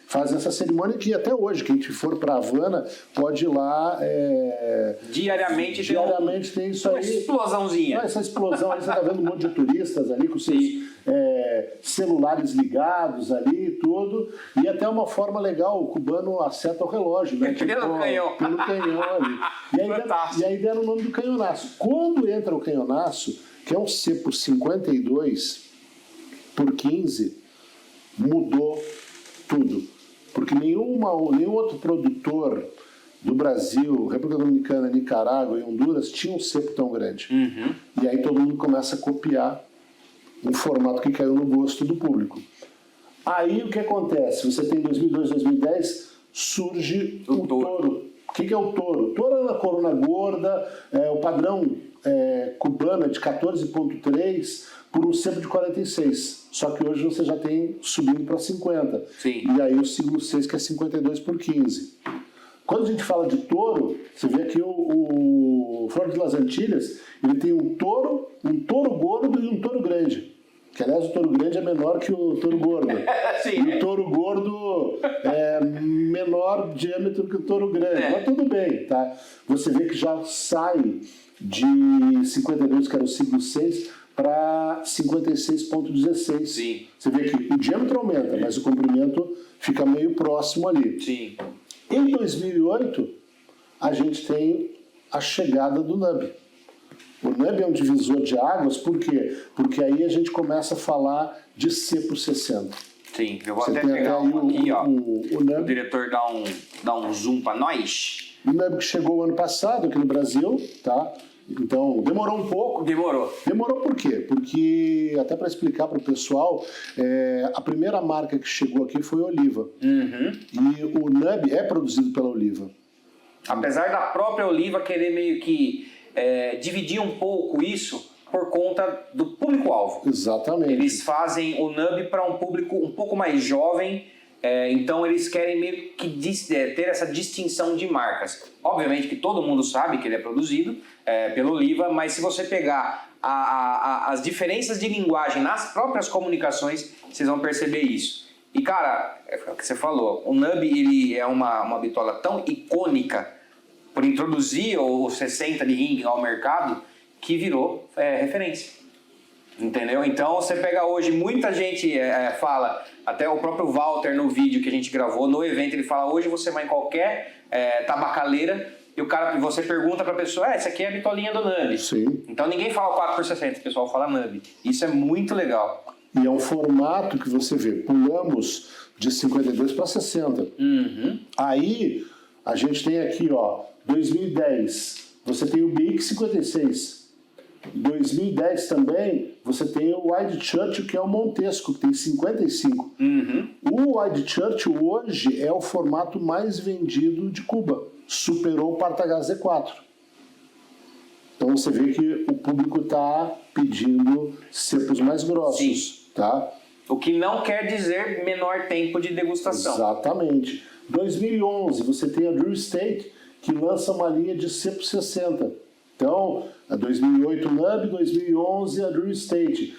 fazem essa cerimônia que até hoje, quem for para Havana, pode ir lá. Diariamente tem isso aí. Uma explosãozinha. Essa explosão aí, você está vendo um monte de turistas ali com seus celulares ligados ali e tudo. E até uma forma legal, o cubano acerta o relógio, né? Pelo canhão. Pelo canhão ali. E aí deram o nome do canhonaço. Quando entra o canhonaço, que é um cepo 52 por 15, mudou tudo. Porque nenhum outro produtor do Brasil, República Dominicana, Nicarágua e Honduras tinha um cepo tão grande. E aí todo mundo começa a copiar um formato que caiu no gosto do público. Aí o que acontece? Você tem 2002, 2010, surge o touro. O que é o touro? O touro é na Corona Gorda, o padrão cubano é de 14,3 por um cepo de 46. Só que hoje você já tem subindo para 50. Sim. E aí o siglo 6 que é 52 por 15. Quando a gente fala de touro, você vê aqui o Flor de las Antilhas, ele tem um touro gordo e um touro grande. Que, aliás, o touro grande é menor que o touro gordo. Sim. E o touro gordo é menor diâmetro que o touro grande. Mas tudo bem, tá? Você vê que já sai de 52, que era o siglo 6, para 56,16. Sim. Você vê que o diâmetro aumenta, mas o comprimento fica meio próximo ali. Sim. Em 2008, a gente tem a chegada do NUB. O NUB é um divisor de águas, por quê? Porque aí a gente começa a falar de cepo 60. Sim, eu vou Você até tem pegar até aí um aqui, ó. o O NUB. diretor dá um zoom para nós. O NUB que chegou ano passado aqui no Brasil, tá? Então, demorou um pouco. Demorou. Demorou por quê? Porque, até para explicar para o pessoal, a primeira marca que chegou aqui foi a Oliva. Uhum. E o NUB é produzido pela Oliva. Apesar da própria Oliva querer meio que dividir um pouco isso por conta do público-alvo. Exatamente. Eles fazem o NUB para um público um pouco mais jovem, então eles querem meio que ter essa distinção de marcas. Obviamente que todo mundo sabe que ele é produzido pela Oliva, mas se você pegar as diferenças de linguagem nas próprias comunicações, vocês vão perceber isso. E cara, é o que você falou, o NUB ele é uma bitola tão icônica por introduzir o 60 de ring ao mercado que virou referência. Entendeu? Então você pega hoje, muita gente fala, até o próprio Walter no vídeo que a gente gravou no evento, ele fala, hoje você vai em qualquer tabacaleira e você pergunta pra pessoa, essa aqui é a bitolinha do NUB. Sim. Então ninguém fala 4x60, o pessoal fala NUB. Isso é muito legal. E é um formato que você vê, pulamos de 52 para 60. Uhum. Aí a gente tem aqui, ó, 2010, você tem o BX 56. 2010 também, você tem o Wide Churchill, que é o Montesco, que tem 55. Uhum. O Wide Churchill hoje é o formato mais vendido de Cuba. Superou o Partagás Z4. Então você vê que o público está pedindo cepos mais grossos. Sim. Tá? O que não quer dizer menor tempo de degustação. Exatamente. 2011, você tem a Drew Estate, que lança uma linha de cepo 60. Então, a 2008 NUB, 2011 a Drew Estate.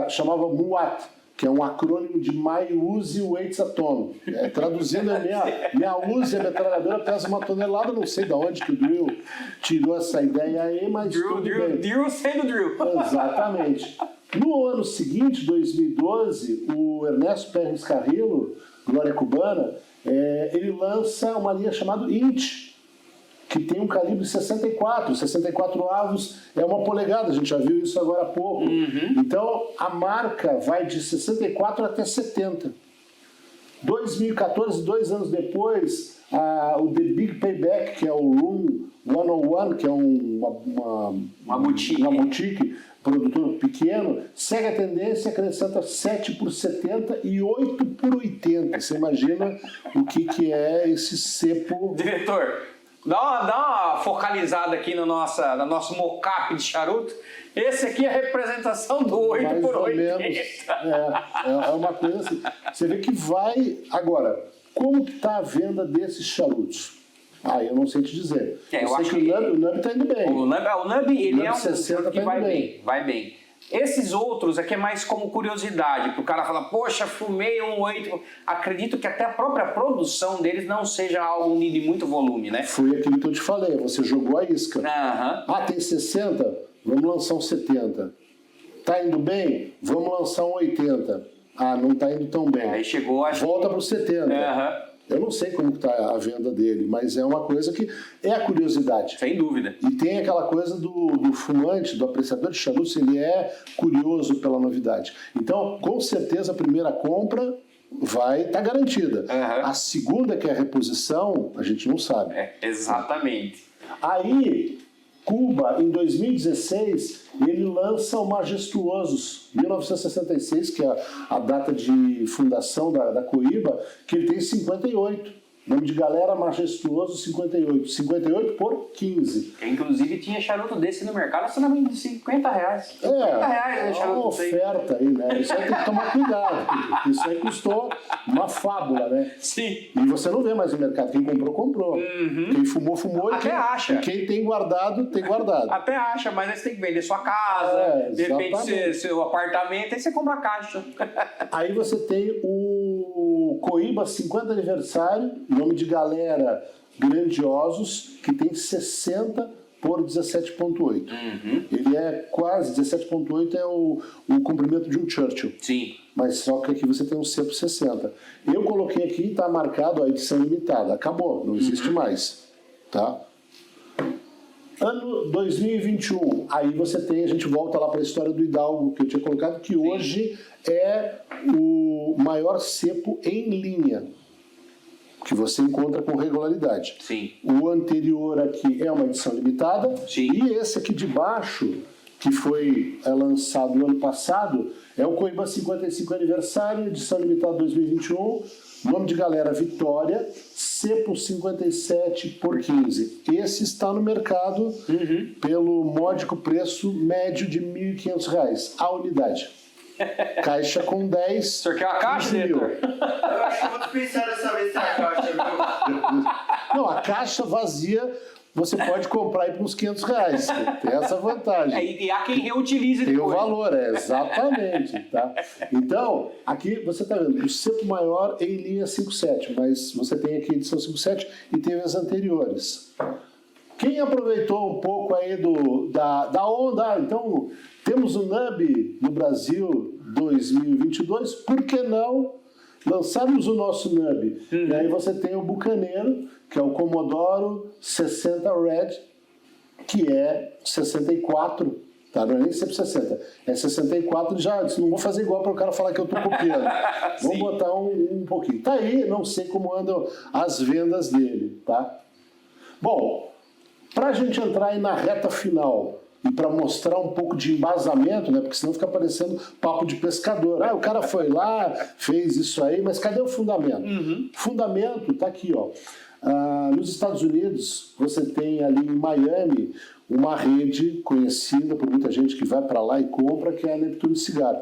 Chamava MUAT, que é um acrônimo de My Uzi Weights a Ton. Traduzindo, minha Uzi, a metralhadora, pesa 1 tonelada, não sei de onde que o Drew tirou essa ideia aí, mas Drew sendo Drew. Exatamente. No ano seguinte, 2012, o Ernesto Pérez Carrillo, Glória Cubana, ele lança uma linha chamada INT, que tem um calibre 64. 64 avos é 1 polegada, a gente já viu isso agora há pouco. Uhum. Então, a marca vai de 64 até 70. 2014, 2 anos depois, o The Big Payback, que é o Room 101, que é uma boutique, produtor pequeno, segue a tendência, acrescenta 7 por 70 e 8 por 80. Você imagina o que é esse cepo... Diretor, dá uma focalizada aqui no nosso mocap de charuto. Esse aqui é a representação do 8 mais por ou 80. menos. É uma coisa assim. Você vê que vai... Agora, como que está a venda desses charutos? Eu não sei te dizer. Eu sei acho que o NUB está indo bem. O NUB ele é um 60 que tá vai indo bem, vai bem. Esses outros aqui é mais como curiosidade, para o cara falar, poxa, fumei um 8. Acredito que até a própria produção deles não seja algo de muito volume, né? Foi aquilo que eu te falei, você jogou a isca. Uhum. Tem 60? Vamos lançar um 70. Tá indo bem? Vamos lançar um 80. Não tá indo tão bem. Aí chegou a... Volta pro 70. Uhum. Eu não sei como está a venda dele, mas é uma coisa que é a curiosidade. Sem dúvida. E tem aquela coisa do fumante, do apreciador de charutos, ele é curioso pela novidade. Então, com certeza, a primeira compra vai estar garantida. Uhum. A segunda, que é a reposição, a gente não sabe. Exatamente. Aí, Cuba, em 2016, ele lança o Majestuosos, 1966, que é a data de fundação da Coíba, que ele tem 58. Nome de galera, Majestuoso, 58. 58 por 15. Inclusive tinha charuto desse no mercado, acionamento de R$50. 50 reais, né, É charuto uma oferta aí, né? Isso aí tem que tomar cuidado. Isso aí custou uma fábula, né? Sim. E você não vê mais no mercado. Quem comprou, comprou. Quem fumou, fumou. Até acha. E quem tem guardado, tem guardado. Até acha, mas aí você tem que vender sua casa, de repente exatamente. seu apartamento, aí você compra a caixa. Aí você tem o Coíba 50 aniversário, nome de galera Grandiosos, que tem 60 por 17,8. Ele é quase, 17,8 é o comprimento de um Churchill. Sim. Mas só que aqui você tem um cepo 60. Eu coloquei aqui, está marcado a edição limitada. Acabou, não existe mais. Tá? Ano 2021, aí você tem, a gente volta lá para a história do Hidalgo, que eu tinha colocado, que hoje é o maior cepo em linha, que você encontra com regularidade. Sim. O anterior aqui é uma edição limitada, Sim. e esse aqui de baixo, que foi lançado no ano passado, é o Coíba 55 aniversário, edição limitada 2021, nome de galera Vitória, cepo 57 por 15. Esse está no mercado pelo módico preço médio de R$ 1.500 a unidade. Caixa com 10. O senhor quer uma caixa, 15 mil. diretor? Eu acho que eu vou pensar dessa vez na caixa, viu? Não, a caixa vazia você pode comprar aí por uns R$ 500. Tem essa vantagem. E há quem reutilize Tem depois. o valor, exatamente. Tá? Então, aqui você está vendo que o cepo maior é em linha 57, mas você tem aqui a edição 57 e tem as anteriores. Quem aproveitou um pouco aí da onda, então temos o NUB no Brasil 2022, por que não lançarmos o nosso NUB? E aí você tem o Bucaneiro, que é o Commodore 60 Red, que é 64, tá? Não é nem sempre 60, é 64, já disse, não vou fazer igual para o cara falar que eu estou copiando. Vamos botar um pouquinho. Tá aí, não sei como andam as vendas dele, tá? Bom, para a gente entrar aí na reta final e para mostrar um pouco de embasamento, né? Porque senão fica parecendo papo de pescador. Ah, o cara foi lá, fez isso aí, mas cadê o fundamento? Fundamento está aqui, ó. Nos Estados Unidos, você tem ali em Miami uma rede conhecida por muita gente que vai para lá e compra, que é a Neptune Cigar.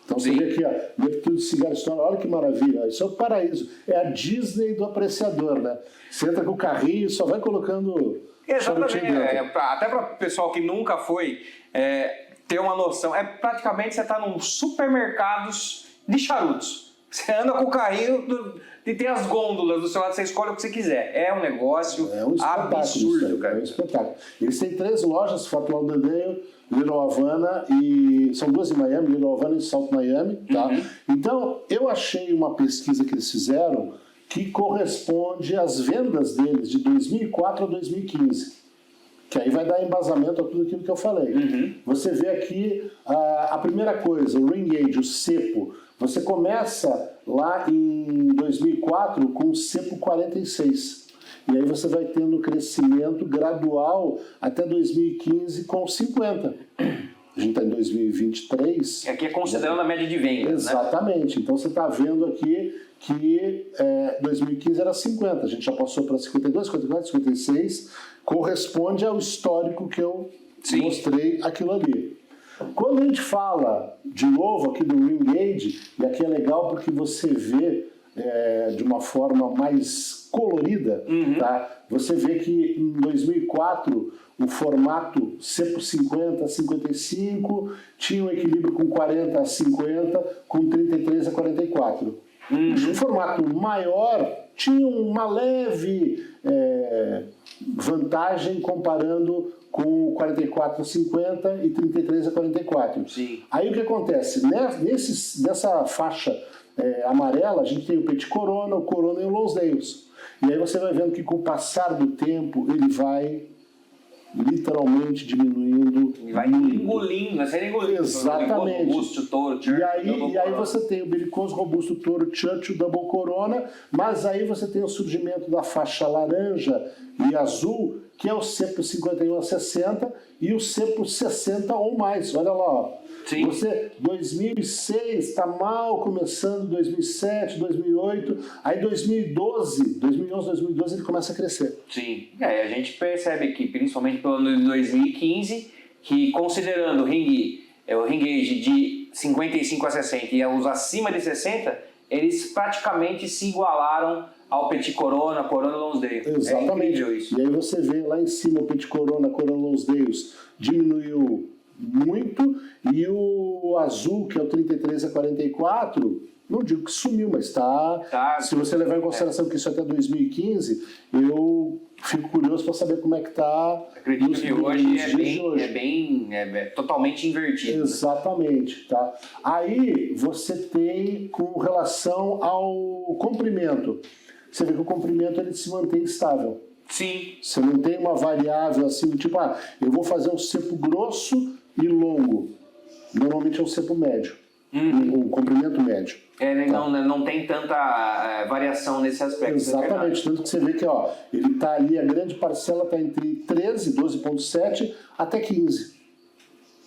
Então você vê aqui, ó, Neptune Cigar Store, olha que maravilha, isso é o paraíso, é a Disney do apreciador, né? Você entra com o carrinho e só vai colocando Exatamente, charutinho dentro. até para o pessoal que nunca foi ter uma noção, praticamente você está num supermercados de charutos. Você anda com o carrinho e tem as gôndolas do seu lado, você escolhe o que você quiser. É um negócio absurdo, cara. É um espetáculo. Eles têm 3 lojas, Fort Lauderdale, Little Havana, e são 2 em Miami, Little Havana e South Miami, tá? Então, eu achei uma pesquisa que eles fizeram que corresponde às vendas deles de 2004 a 2015. Que aí vai dar embasamento a tudo aquilo que eu falei. Você vê aqui a primeira coisa, o ring age, o cepo. Você começa lá em 2004 com o cepo 46. E aí você vai tendo crescimento gradual até 2015 com 50. A gente está em 2023. Aqui é considerando a média de vendas, exatamente. Né? Então você está vendo aqui que 2015 era 50. A gente já passou para 52, 54, 56. Corresponde ao histórico que eu mostrei aquilo ali. Quando a gente fala, de novo, aqui do ring age, e aqui é legal porque você vê de uma forma mais colorida, tá? Você vê que em 2004 o formato cepo 50 a 55 tinha um equilíbrio com 40 a 50, com 33 a 44. O formato maior tinha uma leve vantagem comparando com 44 a 50 e 33 a 44. Sim. Aí o que acontece? Nessa faixa amarela, a gente tem o Petit Corona, o Corona e o Lonsdales. E aí você vai vendo que com o passar do tempo ele vai literalmente diminuindo. E vai engolindo, vai ser engolindo. Exatamente. Robusto, Toro, Churchill, e aí você tem o belicoso robusto Toro, Churchill, Double Corona, mas aí você tem o surgimento da faixa laranja, e azul, que é o cepo 51 a 60 e o cepo 60 ou mais. Olha lá, ó. Sim. Você, 2006, está mal começando, 2007, 2008, aí 2011, 2012 ele começa a crescer. Sim, a gente percebe aqui, principalmente pelo ano de 2015, que considerando o ring age de 55 a 60 e os acima de 60, eles praticamente se igualaram ao Petit Corona, Corona Lonsdale. Exatamente. Isso. E aí você vê lá em cima o Petit Corona, Corona Lonsdale diminuiu muito, e o azul, que é o 33 a 44, não digo que sumiu, mas tá. Se você levar em consideração que isso é até 2015, eu fico curioso para saber como é que está. Acredito que hoje é totalmente invertido. Exatamente, tá? Aí você tem com relação ao comprimento. Você vê que o comprimento ele se mantém estável. Sim. Você não tem uma variável assim, tipo, eu vou fazer um cepo grosso e longo. Normalmente é um cepo médio, um comprimento médio. Não tem tanta variação nesse aspecto. Exatamente, tanto que você vê que ele está ali, a grande parcela está entre 13, 12,7 até 15.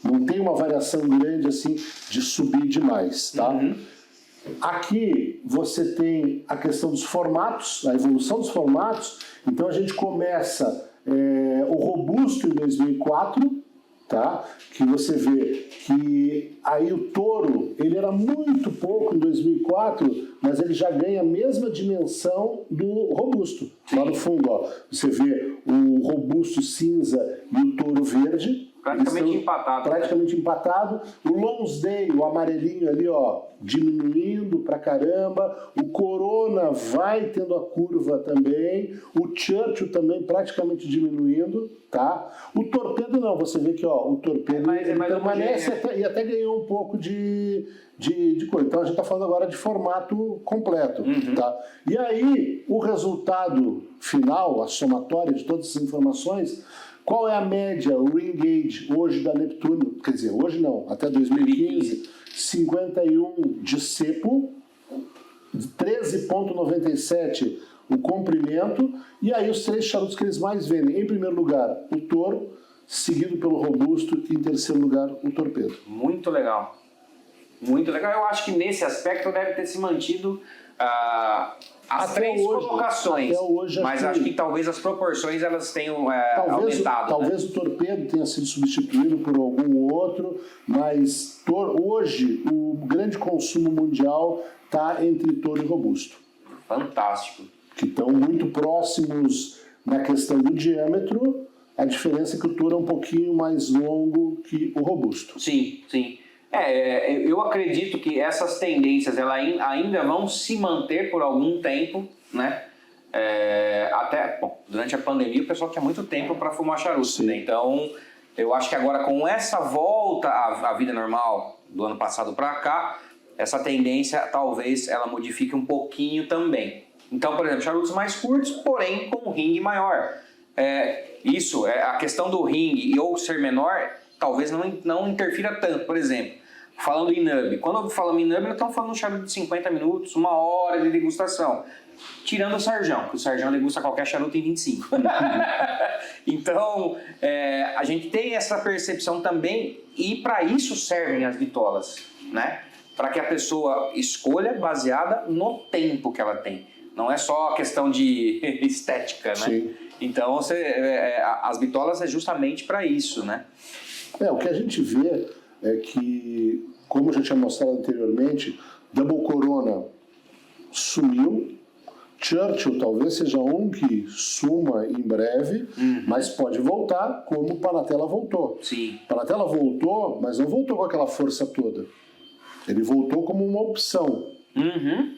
Não tem uma variação grande assim de subir demais, tá? Aqui você tem a questão dos formatos, a evolução dos formatos. Então a gente começa o robusto em 2004, tá? Que você vê que aí o touro, ele era muito pouco em 2004, mas ele já ganha a mesma dimensão do robusto. Lá no fundo, você vê o robusto cinza e o touro verde. Praticamente empatado. O Lonsdale, o amarelinho ali, diminuindo pra caramba. O Corona vai tendo a curva também. O Churchill também praticamente diminuindo, tá? O Torpedo não, você vê que o Torpedo permanece e até ganhou um pouco de coisa. Então a gente está falando agora de formato completo, tá? E aí, o resultado final, a somatória de todas essas informações. Qual é a média, o ring age hoje da Neptuno? Quer dizer, hoje não, até 2015, 51 de cepo, 13,97 o comprimento, e aí os 3 charutos que eles mais vendem. Em primeiro lugar, o touro, seguido pelo robusto, e em terceiro lugar, o torpedo. Muito legal. Muito legal. Eu acho que nesse aspecto deve ter se mantido as 3 colocações, mas acho que talvez as proporções elas tenham aumentado. Talvez o torpedo tenha sido substituído por algum outro, mas hoje o grande consumo mundial está entre touro e robusto. Fantástico. Que estão muito próximos na questão do diâmetro, a diferença é que o touro é um pouquinho mais longo que o robusto. Sim, sim. Eu acredito que essas tendências ainda vão se manter por algum tempo, né? Durante a pandemia o pessoal tinha muito tempo para fumar charuto, né? Então eu acho que agora com essa volta à vida normal do ano passado para cá, essa tendência talvez ela modifique um pouquinho também. Então, por exemplo, charutos mais curtos, porém com um ringue maior. A questão do ringue ou ser menor talvez não interfira tanto. Por exemplo, falando em nub. Quando falamos em nub, nós estamos falando de um charuto de 50 minutos, 1 hora de degustação. Tirando o Sarjão, que o Sarjão degusta qualquer charuto em 25. Então, a gente tem essa percepção também, e para isso servem as bitolas, né? Para que a pessoa escolha baseada no tempo que ela tem. Não é só questão de estética, né? Sim. Então, as bitolas é justamente para isso, né? O que a gente vê é que, como eu já tinha mostrado anteriormente, Double Corona sumiu, Churchill talvez seja um que suma em breve, mas pode voltar como o Panatella voltou. Sim. Panatella voltou, mas não voltou com aquela força toda. Ele voltou como uma opção.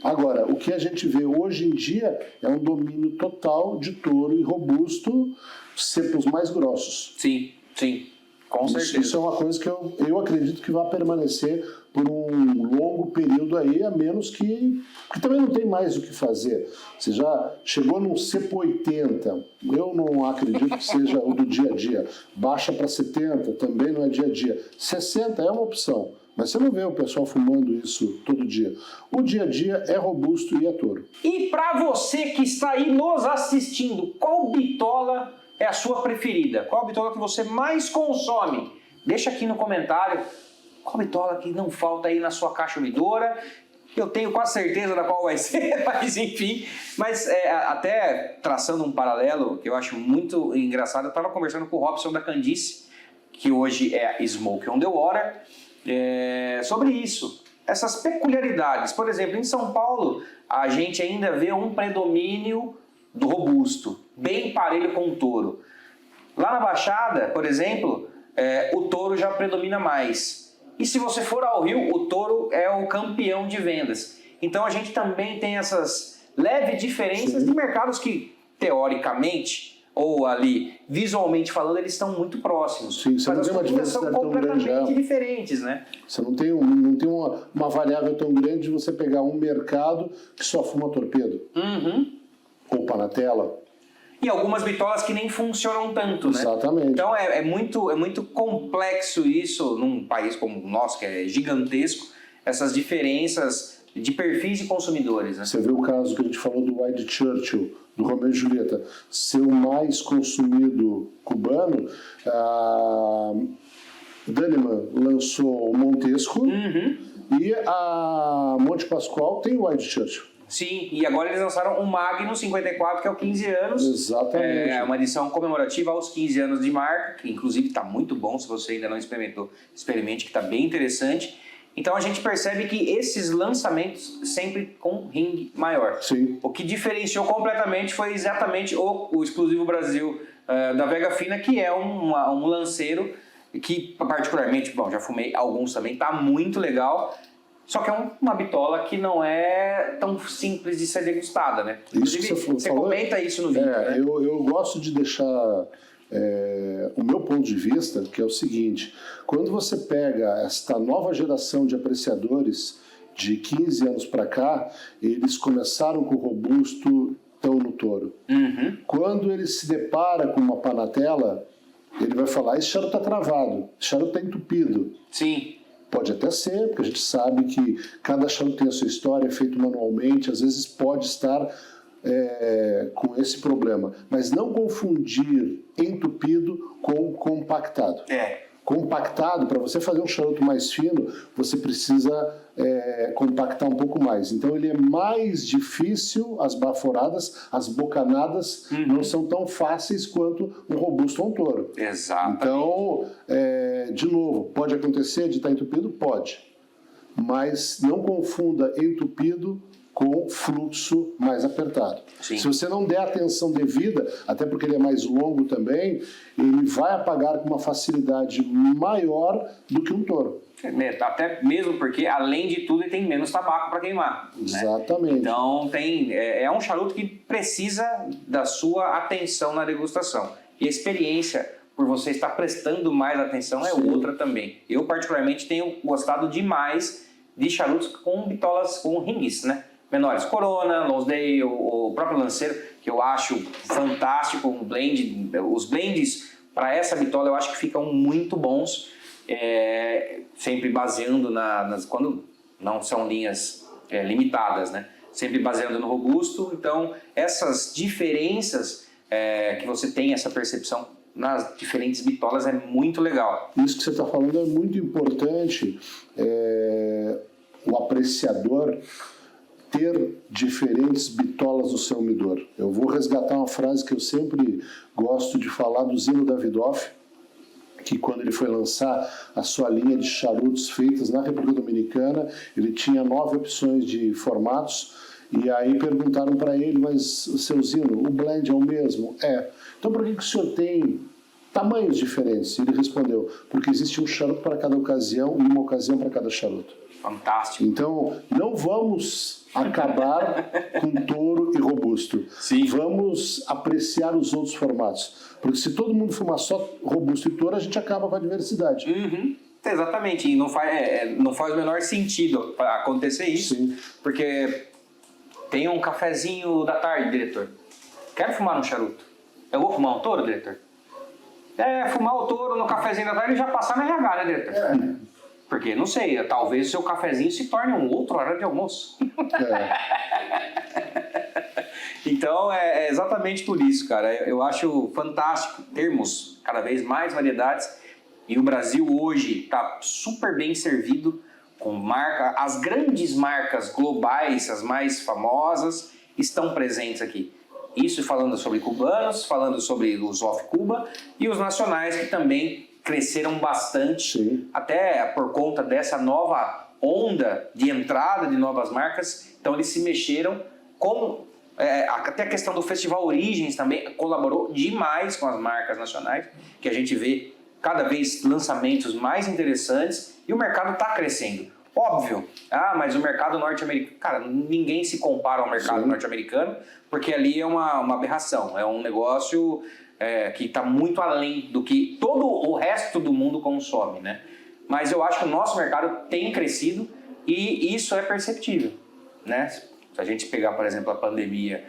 Agora, o que a gente vê hoje em dia é um domínio total de touro e robusto, cepos mais grossos. Sim, sim. Com certeza. Isso é uma coisa que eu acredito que vai permanecer por um longo período aí, a menos que também não tem mais o que fazer. Você já chegou num cepo 80, eu não acredito que seja o do dia a dia. Baixa para 70, também não é dia a dia. 60 é uma opção, Mas você não vê o pessoal fumando isso todo dia. O dia a dia é robusto e é touro. E para você que está aí nos assistindo, qual bitola é a sua preferida? Qual bitola que você mais consome? Deixa aqui no comentário qual bitola que não falta aí na sua caixa umidora. Eu tenho quase certeza da qual vai ser, mas enfim. Mas até traçando um paralelo que eu acho muito engraçado, eu estava conversando com o Robson da Candice, que hoje é Smoke on the Water, sobre isso. Essas peculiaridades. Por exemplo, em São Paulo, a gente ainda vê um predomínio do robusto, bem parelho com o touro. Lá na Baixada, por exemplo, o touro já predomina mais. E se você for ao Rio, o touro é o campeão de vendas. Então a gente também tem essas leves diferenças de mercados que, teoricamente, ou ali, visualmente falando, eles estão muito próximos. Sim, você mas não as tem uma culturas são diversidade tão grande, completamente diferentes, né? Você não tem uma variável tão grande de você pegar um mercado que só fuma torpedo. Ou panatela. E algumas bitolas que nem funcionam tanto, né? Exatamente. Então é muito complexo isso num país como o nosso, que é gigantesco, essas diferenças de perfis de consumidores, né? Você vê o caso que a gente falou do Wild Churchill, do Romeo e Julieta, ser o mais consumido cubano. A Dannemann lançou o Montesco e a Monte Pascoal tem o Wild Churchill. Sim, e agora eles lançaram o Magnum 54, que é o 15 anos. Exatamente. É uma edição comemorativa aos 15 anos de marca, que inclusive está muito bom, se você ainda não experimentou, experimente, que está bem interessante. Então a gente percebe que esses lançamentos sempre com ring maior. Sim. O que diferenciou completamente foi exatamente o Exclusivo Brasil da Vega Fina, que é um lanceiro que particularmente, bom, já fumei alguns também, tá muito legal. Só que é uma bitola que não é tão simples de ser degustada, né? Inclusive, você comenta isso no vídeo, né? Eu gosto de deixar o meu ponto de vista, que é o seguinte: quando você pega esta nova geração de apreciadores de 15 anos para cá, eles começaram com o robusto, estão no touro. Quando ele se depara com uma panatela, ele vai falar: esse charuto está travado, esse charuto está entupido. Sim. Pode até ser, porque a gente sabe que cada charuto tem a sua história, é feito manualmente, às vezes pode estar com esse problema. Mas não confundir entupido com compactado. Compactado, para você fazer um charuto mais fino, você precisa compactar um pouco mais. Então ele é mais difícil, as baforadas, as bocanadas não são tão fáceis quanto um robusto ou um touro. Exato. Então, de novo, pode acontecer de estar entupido? Pode. Mas não confunda entupido com fluxo mais apertado. Sim. Se você não der atenção devida, até porque ele é mais longo também, ele vai apagar com uma facilidade maior do que um touro. Até mesmo porque, além de tudo, ele tem menos tabaco para queimar. Exatamente. Né? Então, é um charuto que precisa da sua atenção na degustação. E a experiência, por você estar prestando mais atenção, é outra também. Eu, particularmente, tenho gostado demais de charutos com bitolas, com rings, né? Menores, Corona, Lonsdale, o próprio Lanceiro, que eu acho fantástico, um blend. Os blends para essa bitola eu acho que ficam muito bons, sempre baseando quando não são linhas limitadas, né? Sempre baseando no robusto. Então, essas diferenças que você tem, essa percepção nas diferentes bitolas é muito legal. Isso que você está falando é muito importante. O apreciador ter diferentes bitolas no seu umidor. Eu vou resgatar uma frase que eu sempre gosto de falar do Zino Davidoff, que quando ele foi lançar a sua linha de charutos feitas na República Dominicana, ele tinha 9 opções de formatos, e aí perguntaram para ele: mas, seu Zino, o blend é o mesmo? Então por que o senhor tem tamanhos diferentes? E ele respondeu: porque existe um charuto para cada ocasião e uma ocasião para cada charuto. Fantástico. Então, não vamos acabar com touro e robusto. Sim. Vamos apreciar os outros formatos. Porque se todo mundo fumar só robusto e touro, a gente acaba com a diversidade. Exatamente. E não faz o menor sentido acontecer isso. Sim. Porque tem um cafezinho da tarde, diretor. Quero fumar um charuto. Eu vou fumar um touro, diretor? Fumar o touro no cafezinho da tarde e já passar na RH, né, diretor? Porque, não sei, talvez o seu cafezinho se torne um outro horário de almoço. Então, é exatamente por isso, cara. Eu acho fantástico termos cada vez mais variedades. E o Brasil hoje está super bem servido com as grandes marcas globais, as mais famosas, estão presentes aqui. Isso falando sobre cubanos, falando sobre os off-Cuba e os nacionais que também cresceram bastante, Sim. até por conta dessa nova onda de entrada de novas marcas. Então eles se mexeram com... até a questão do Festival Origens também colaborou demais com as marcas nacionais, que a gente vê cada vez lançamentos mais interessantes e o mercado está crescendo. Óbvio, mas o mercado norte-americano... Cara, ninguém se compara ao mercado norte-americano, porque ali é uma aberração, é um negócio que está muito além do que todo o resto do mundo consome, né? Mas eu acho que o nosso mercado tem crescido e isso é perceptível, né? Se a gente pegar, por exemplo, a pandemia,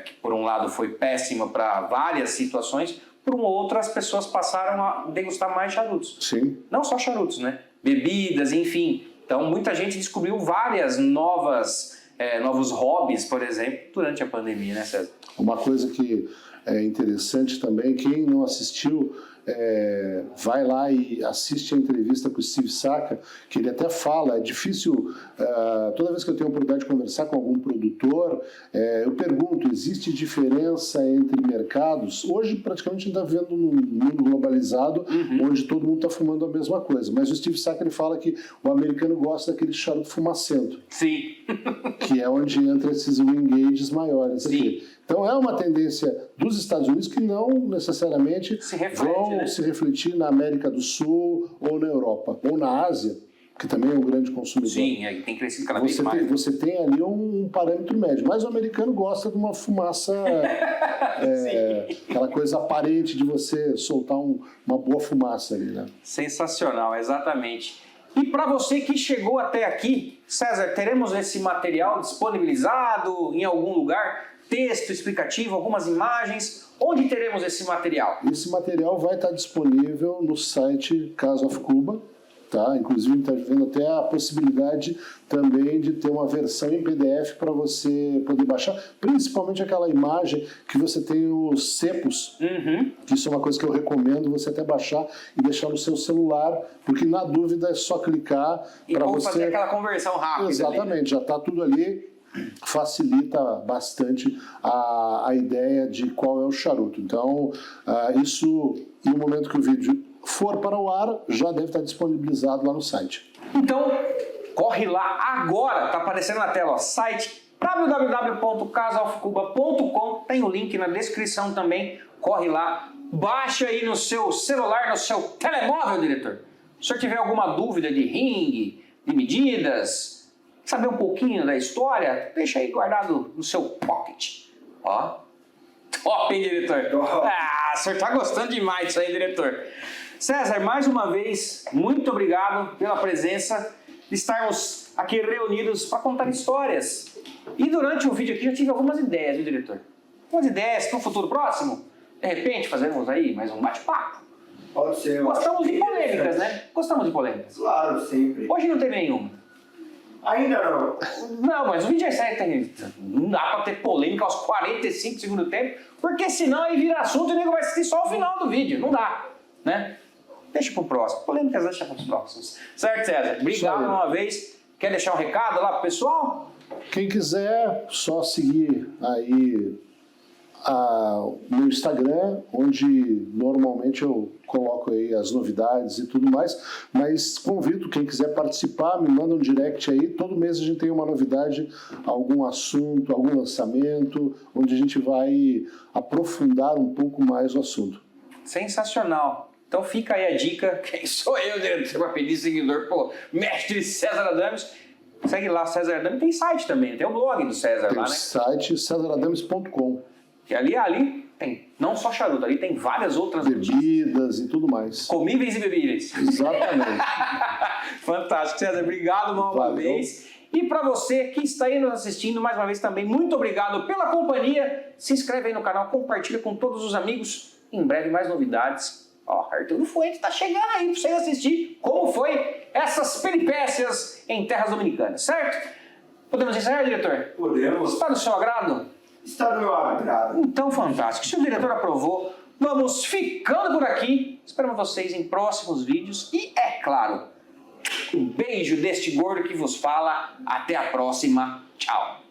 que por um lado foi péssima para várias situações, por um outro as pessoas passaram a degustar mais charutos. Sim. Não só charutos, né? Bebidas, enfim. Então muita gente descobriu várias novos hobbies, por exemplo, durante a pandemia, né, César? Uma coisa que é interessante também, quem não assistiu, vai lá e assiste a entrevista com o Steve Saka, que ele até fala, é difícil, toda vez que eu tenho a oportunidade de conversar com algum produtor, eu pergunto, existe diferença entre mercados? Hoje praticamente a gente está vendo num mundo globalizado, onde todo mundo está fumando a mesma coisa, mas o Steve Saka ele fala que o americano gosta daquele charuto fumacento. Sim. Que é onde entra esses wing-ages maiores. Sim. Aqui. Então é uma tendência dos Estados Unidos que não necessariamente vão se refletir na América do Sul ou na Europa, ou na Ásia, que também é um grande consumidor. Sim, tem crescido cada vez mais. Você tem ali um parâmetro médio, mas o americano gosta de uma fumaça, aquela coisa aparente de você soltar uma boa fumaça ali, né? Sensacional, exatamente. E para você que chegou até aqui, César, teremos esse material disponibilizado em algum lugar? Texto explicativo, algumas imagens? Onde teremos esse material? Esse material vai estar disponível no site Casa of Cuba, tá? Inclusive está vendo até a possibilidade também de ter uma versão em PDF para você poder baixar, principalmente aquela imagem que você tem os cepos, que isso é uma coisa que eu recomendo você até baixar e deixar no seu celular, porque na dúvida é só clicar para você fazer aquela conversão rápida. Exatamente, ali. Já está tudo ali. Facilita bastante a ideia de qual é o charuto. Então, isso, em um momento que o vídeo for para o ar, já deve estar disponibilizado lá no site. Então, corre lá agora, tá aparecendo na tela, ó, site www.casaofcuba.com, tem o link na descrição também, corre lá, baixa aí no seu celular, no seu telemóvel, diretor. Se você tiver alguma dúvida de ringue, de medidas, saber um pouquinho da história, deixa aí guardado no seu pocket. Ó, top, hein, diretor? O senhor tá gostando demais disso aí, diretor. César, mais uma vez, muito obrigado pela presença, de estarmos aqui reunidos para contar histórias. E durante o vídeo aqui já tive algumas ideias, viu, diretor? Algumas ideias para o futuro próximo. De repente, fazermos aí mais um bate-papo. Pode ser. Gostamos de polêmicas, né? Gostamos de polêmicas. Claro, sempre. Hoje não teve nenhuma. Ainda não. Não, mas o vídeo é sério, não dá pra ter polêmica aos 45 segundos do tempo, porque senão aí vira assunto e o nego vai assistir só o final do vídeo. Não dá, né? Deixa pro próximo. Polêmicas deixa pros próximos. Certo, César? Obrigado uma vez. Quer deixar um recado lá pro pessoal? Quem quiser, só seguir aí no Instagram, onde normalmente eu coloco aí as novidades e tudo mais, mas convido quem quiser participar, me manda um direct aí, todo mês a gente tem uma novidade, algum assunto, algum lançamento, onde a gente vai aprofundar um pouco mais o assunto. Sensacional. Então fica aí a dica, quem sou eu, diretor, para pedir seguidor, pô, mestre César Adames, segue lá, César Adames, tem site também, tem o blog do César tem lá, né? Tem o site cesaradames.com. E ali tem não só charuto, ali tem várias outras bebidas e tudo mais. Comíveis e bebíveis. Exatamente. Fantástico, César. Obrigado mais uma vez. E para você que está aí nos assistindo, mais uma vez também, muito obrigado pela companhia. Se inscreve aí no canal, compartilha com todos os amigos. Em breve mais novidades. Ó, Arthur Fuentes está chegando aí para você assistir como foi essas peripécias em terras dominicanas, certo? Podemos encerrar, diretor? Podemos. Está do seu agrado? Está no meu agrado. Então, fantástico. Se o diretor aprovou, vamos ficando por aqui. Esperamos vocês em próximos vídeos. E, é claro, um beijo deste gordo que vos fala. Até a próxima. Tchau.